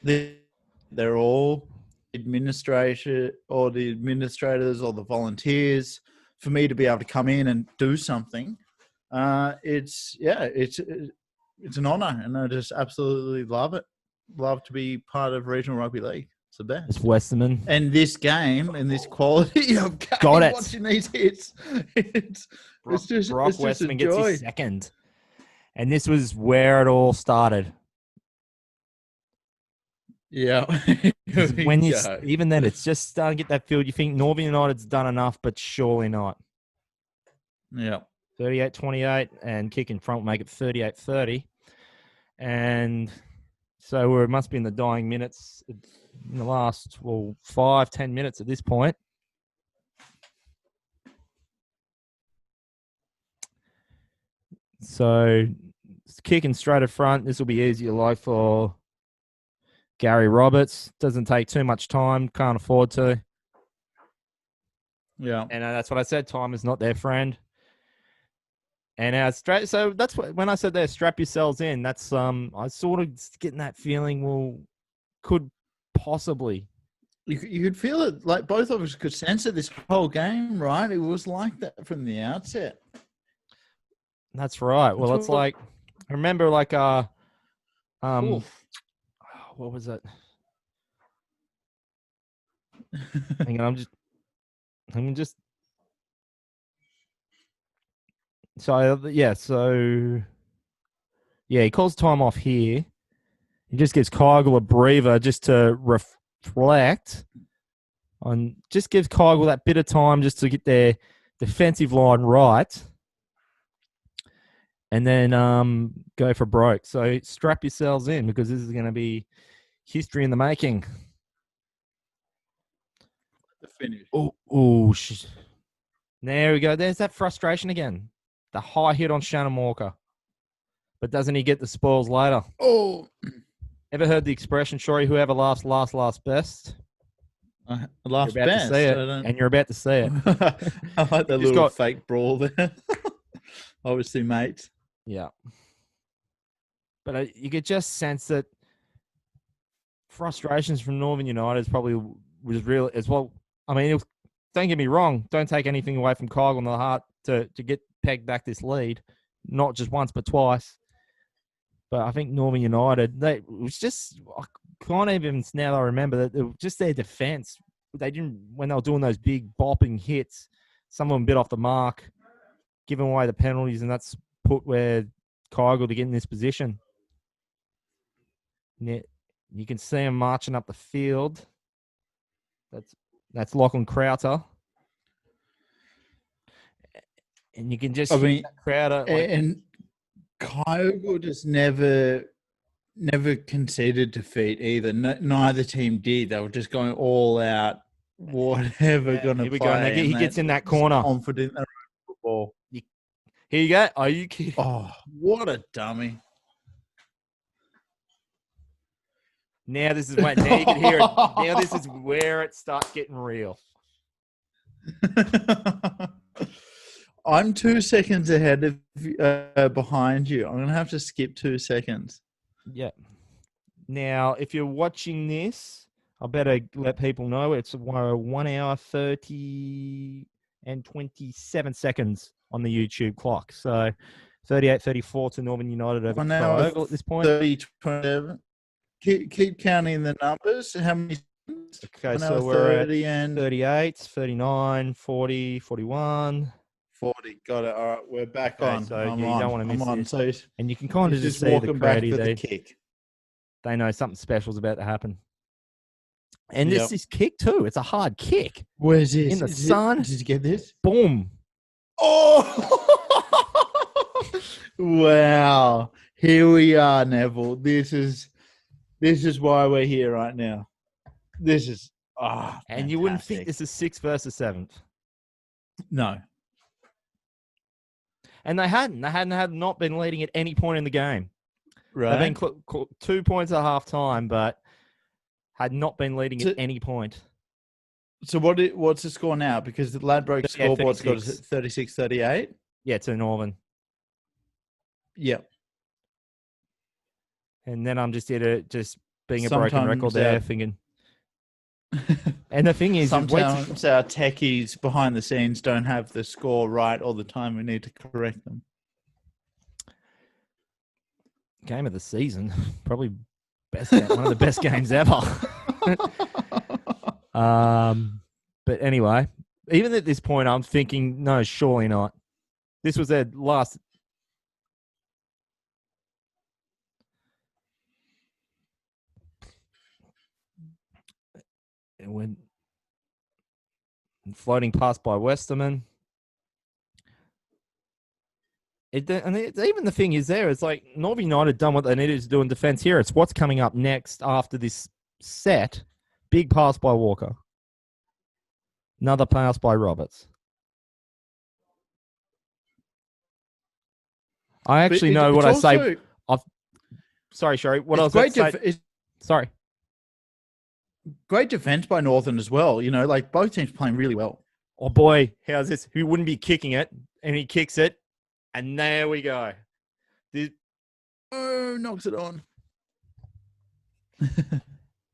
They're all the administrators or the volunteers. For me to be able to come in and do something, it's an honor, and I just absolutely love it. Love to be part of regional rugby league. It's the best. It's Westerman. And this game and this quality of game, watching these hits, it's just Westerman gets his second. And this was where it all started. Yeah. When even then, it's just starting to get that feel. You think Northern United's done enough, but surely not. Yeah. 38-28 and kick in front will make it 38-30. And so it must be in the dying minutes in the last, 5-10 minutes at this point. So it's kicking straight at front. This will be easier life for Gary Roberts. Doesn't take too much time. Can't afford to. Yeah. And that's what I said. Time is not their friend. And so that's when I said there, strap yourselves in. That's I sort of getting that feeling. Could possibly. You could feel it. Like both of us could sense it this whole game, right? It was like that from the outset. That's right. Well, it's like I remember what was it? Hang on, he calls time off here. He just gives Kyogle a breather just to reflect on, just gives Kyogle that bit of time just to get their defensive line right. And then go for broke. So strap yourselves in because this is going to be history in the making. The finish. There we go. There's that frustration again. The high hit on Shannon Walker. But doesn't he get the spoils later? Oh. Ever heard the expression, Shori, whoever laughs last best? Laughs best. And you're about to see it. I like that little fake brawl there. Obviously, mate. Yeah. But you could just sense that frustrations from Northern United was real as well. I mean, don't get me wrong. Don't take anything away from Kyogle and the Heart to get pegged back this lead, not just once but twice. But I think Northern United, it was just, I can't even now I remember that it was just their defense. They didn't, when they were doing those big bopping hits, some of them bit off the mark, giving away the penalties, and that's put where Kyogle to get in this position. You can see him marching up the field. That's Lachlan Crowther. And you can just hear that Crowther. And Kyogle just never conceded defeat either. Neither team did. They were just going all out, whatever going to play. He gets in that corner. Confident in football. Here you go. Are you kidding? Oh, what a dummy. Now this is when now you can hear it. Now this is where it starts getting real. I'm 2 seconds ahead of behind you. I'm gonna have to skip 2 seconds. Yeah. Now, if you're watching this, I better let people know it's 1 hour 30 and 27 seconds on the YouTube clock. So 38-34 to Northern United over Kyogle at this point. 30-27. Keep counting the numbers. How many? Okay, so we're at 38, 39, 40, 41. 40. Got it. All right, we're back on. So you don't want to miss this. So and you can kind of just see the crowd there. Kick. They know something special's about to happen. And this is kick too. It's a hard kick. Where's this? In the sun. Did you get this? Boom. Oh! Wow. Here we are, Neville. This is why we're here right now. This is and fantastic. You wouldn't think this is 6th versus 7th. No. And they hadn't not been leading at any point in the game. Right. They've been 2 points at half time, but had not been leading at any point. So what's the score now? Because the Ladbroke scoreboard's got 36-38. Yeah, to Northern. Yep. And then I'm just here to being a broken record there, thinking. And the thing is, sometimes our techies behind the scenes don't have the score right all the time. We need to correct them. Game of the season, probably one of the best games ever. But anyway, even at this point, I'm thinking, no, surely not. This was their last. It went floating past by Westerman. Even the thing is there, it's like Northern United done what they needed to do in defence here. It's what's coming up next after this set. Big pass by Walker. Another pass by Roberts. I actually know what I say. Sorry, Sherry. What else? Sorry. Great defense by Northern as well. You know, like both teams playing really well. Oh boy, how's this? Who wouldn't be kicking it? And he kicks it. And there we go. Knocks it on. I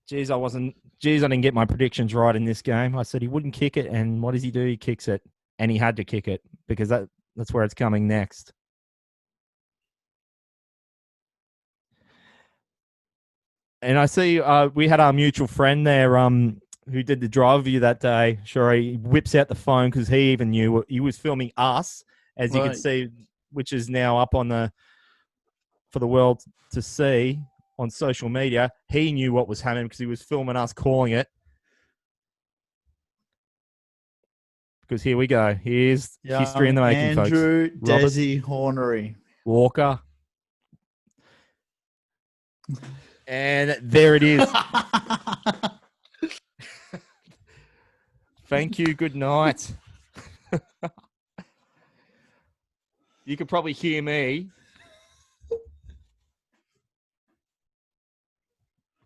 didn't get my predictions right in this game. I said he wouldn't kick it, and what does he do? He kicks it. And he had to kick it because that's where it's coming next. And I see we had our mutual friend there who did the drive view that day. Sure, he whips out the phone because he even knew he was filming us, as you can see, which is now up for the world to see on social media. He knew what was happening because he was filming us calling it. Because here we go. Here's history in the making, folks. Andrew Desi Hornery. Walker. And there it is. Thank you. Good night. You could probably hear me.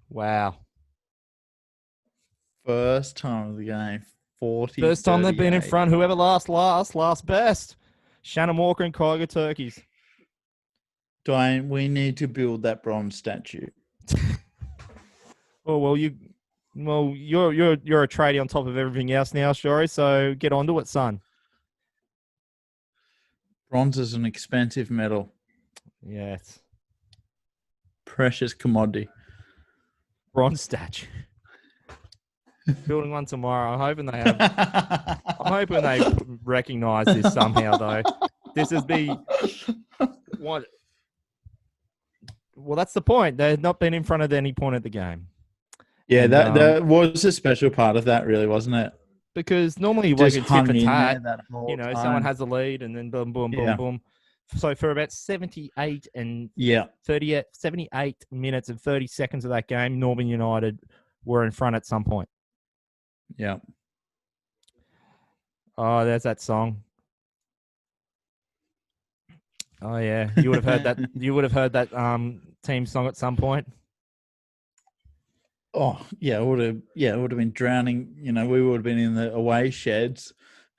Wow. First time of the game. 40. First time they've been in front. Whoever last best. Shannon Walker and Kyogle Turkeys. Duane, we need to build that bronze statue. Oh well, you're a tradie on top of everything else now, Shory. So get onto it, son. Bronze is an expensive metal, Yeah, it's precious commodity. bronze statue. Building one tomorrow. I'm hoping they recognise this somehow, though. This is what. Well, that's the point. They've not been in front at any point of the game. Yeah, And, that was a special part of that, really, wasn't it? Because normally you Just work a hung tit for in tat. there that whole time. Someone has the lead, and then boom, boom, boom, boom. So for about 78 minutes and 30 seconds of that game, Northern United were in front at some point. Yeah. Oh, there's that song. Oh yeah, you would have heard that. You would have heard that team song at some point. Oh yeah, it would have been drowning. You know, we would have been in the away sheds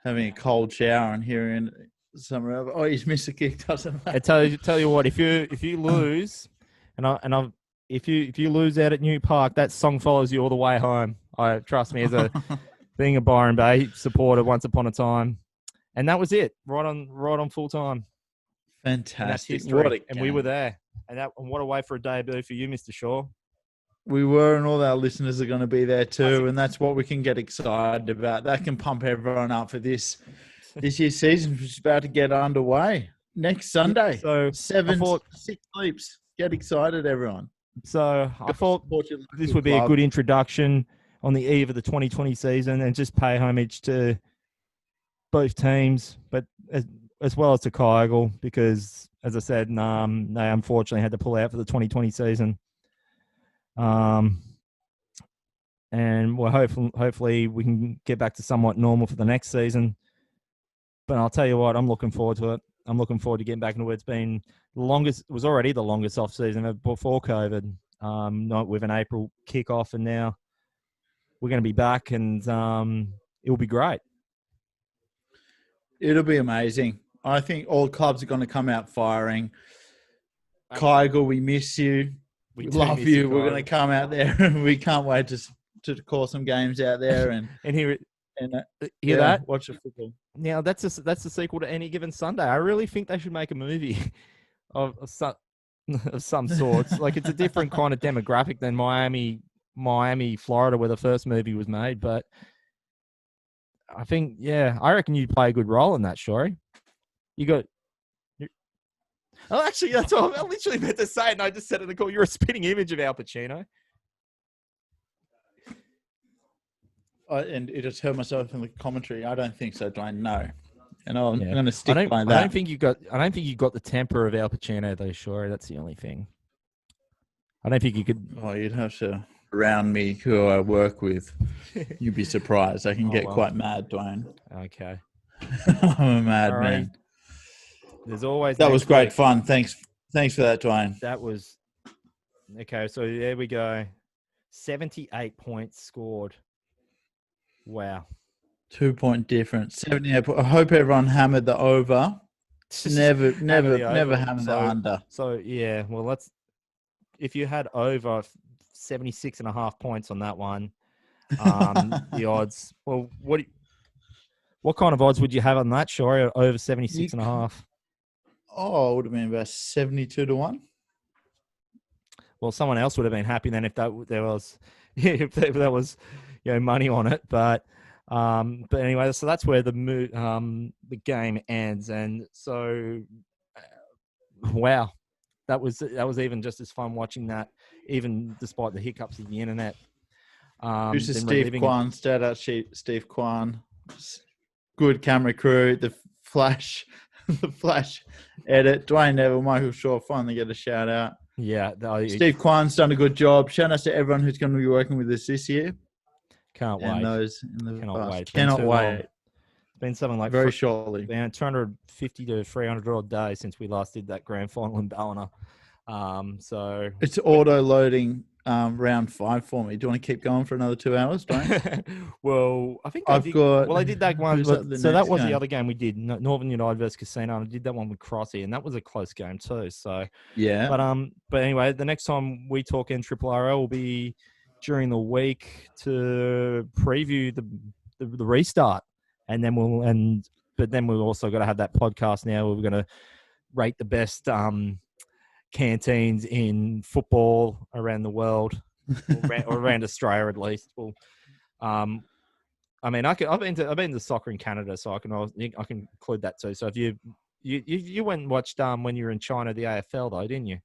having a cold shower and hearing somewhere else. Oh, he's missed a kick, doesn't I tell you what, if you lose, if you lose out at New Park, that song follows you all the way home. Trust me, as being a Byron Bay supporter once upon a time, and that was it, right on full time. Fantastic! What a game. We were there, and what a way for a debut for you, Mr. Shaw. We were, and all our listeners are going to be there too, and that's what we can get excited about. That can pump everyone up for this year's season, which is about to get underway next Sunday. So 6 sleeps. Get excited, everyone. So I thought this would be a good introduction on the eve of the 2020 season, and just pay homage to both teams, but as well as to Kyogle, because, as I said, they unfortunately had to pull out for the 2020 season. And we're hopefully we can get back to somewhat normal for the next season. But I'll tell you what, I'm looking forward to it. I'm looking forward to getting back into it. It's been it was already the longest off season before COVID. Not with an April kickoff, and now we're going to be back, and it'll be great. It'll be amazing. I think all clubs are going to come out firing. Kyogle, we miss you. We love you. We're going to come out there, and we can't wait to call some games out there and hear that. Watch the football. Now that's the sequel to Any Given Sunday. I really think they should make a movie of some sorts. Like, it's a different kind of demographic than Miami, Florida, where the first movie was made. But I think, I reckon you'd play a good role in that, Shory. Oh, actually, that's what I literally meant to say, and I just said in the call, you're a spitting image of Al Pacino. And I just heard myself in the commentary. I don't think so, Duane. No, and I'm going to stick by that. I don't think you got the temper of Al Pacino, though. Sure, that's the only thing. I don't think you could. Oh, you'd have to around me who I work with. You'd be surprised. I can get quite mad, Duane. Okay, I'm a mad man. There's always that was great fun. Thanks for that, Duane. That was okay. So there we go. 78 points scored. Wow. 2-point difference. 78. I hope everyone hammered the over. Never hammer the under. So well, if you had over 76.5 points on that one, the odds. Well, what kind of odds would you have on that, Shory? Over 76.5. Oh, it would have been about 72-1. Well, someone else would have been happy then if there was money on it. But anyway, so that's where the game ends, and so wow, that was even just as fun watching that, even despite the hiccups of the internet. Who's Steve Kwan? Shout out Steve Kwan. Good camera crew. The flash edit. Duane Neville, Michael Shaw finally get a shout out. Yeah, Steve Kwan's done a good job. Shout out to everyone who's going to be working with us this year. Can't wait. Cannot wait. It's been something like very shortly. 250 to 300 odd days since we last did that grand final in Ballina. So it's auto loading round 5 for me. Do you want to keep going for another 2 hours, Duane? Well, I think I did that one. So that was the other game we did, Northern United versus Casino. And I did that one with Crossy, and that was a close game too. So yeah. But anyway, the next time we talk NRRRL will be during the week to preview the restart, and then we've also got to have that podcast now. We're going to rate the best canteens in football around the world, or around Australia at least. Well, I mean, I've been to soccer in Canada, so I can include that too. So if you went and watched when you were in China the AFL though, didn't you?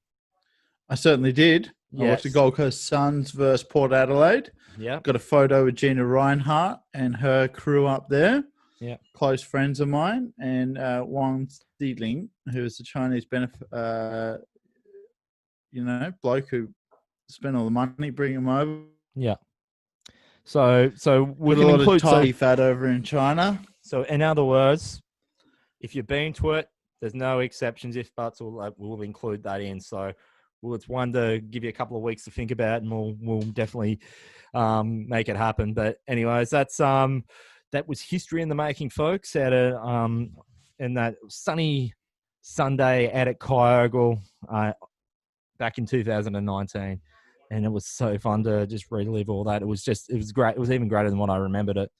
I certainly did. Yes. I watched the Gold Coast Suns versus Port Adelaide. Yeah. Got a photo with Gina Reinhart and her crew up there. Yeah. Close friends of mine. And Wang Zidling, who is the Chinese bloke who spent all the money bringing him over. Yeah. So we can a lot include of Thai fat over in China. So in other words, if you've been to it, there's no exceptions, if buts, we'll include that in. So it's one to give you a couple of weeks to think about, and we'll definitely make it happen. But anyways, that was history in the making, folks. Out of in that sunny Sunday out at Kyogle back in 2019, and it was so fun to just relive all that. It was great. It was even greater than what I remembered it.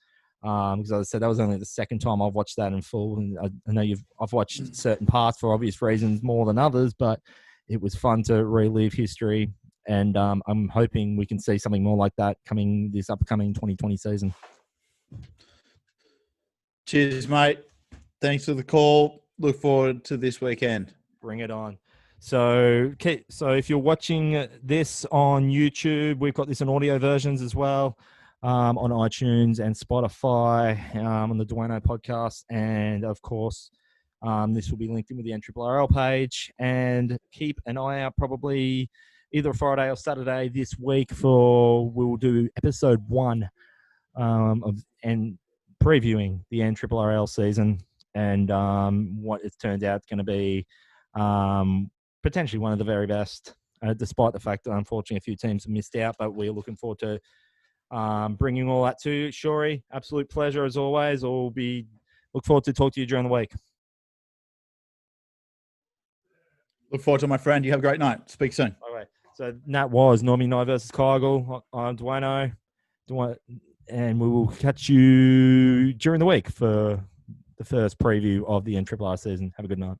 Because as I said, that was only the second time I've watched that in full, and I know I've watched certain parts for obvious reasons more than others, but it was fun to relive history, and I'm hoping we can see something more like that coming this upcoming 2020 season. Cheers, mate. Thanks for the call. Look forward to this weekend. Bring it on. So if you're watching this on YouTube, we've got this in audio versions as well. On iTunes and Spotify, on the Duaneo Podcast, and of course, this will be linked in with the NRRRL page. And keep an eye out, probably either Friday or Saturday this week we'll do episode 1 and previewing the NRRRL season, and what it turns out it's going to be potentially one of the very best, despite the fact that unfortunately a few teams have missed out. But we're looking forward to bringing all that to you. Shori, absolute pleasure as always. Look forward to talk to you during the week. Look forward to my friend. You have a great night. Speak soon. All right. So that was Normie Knight versus Kyogle. I'm Duano, and we will catch you during the week for the first preview of the NRRRL season. Have a good night.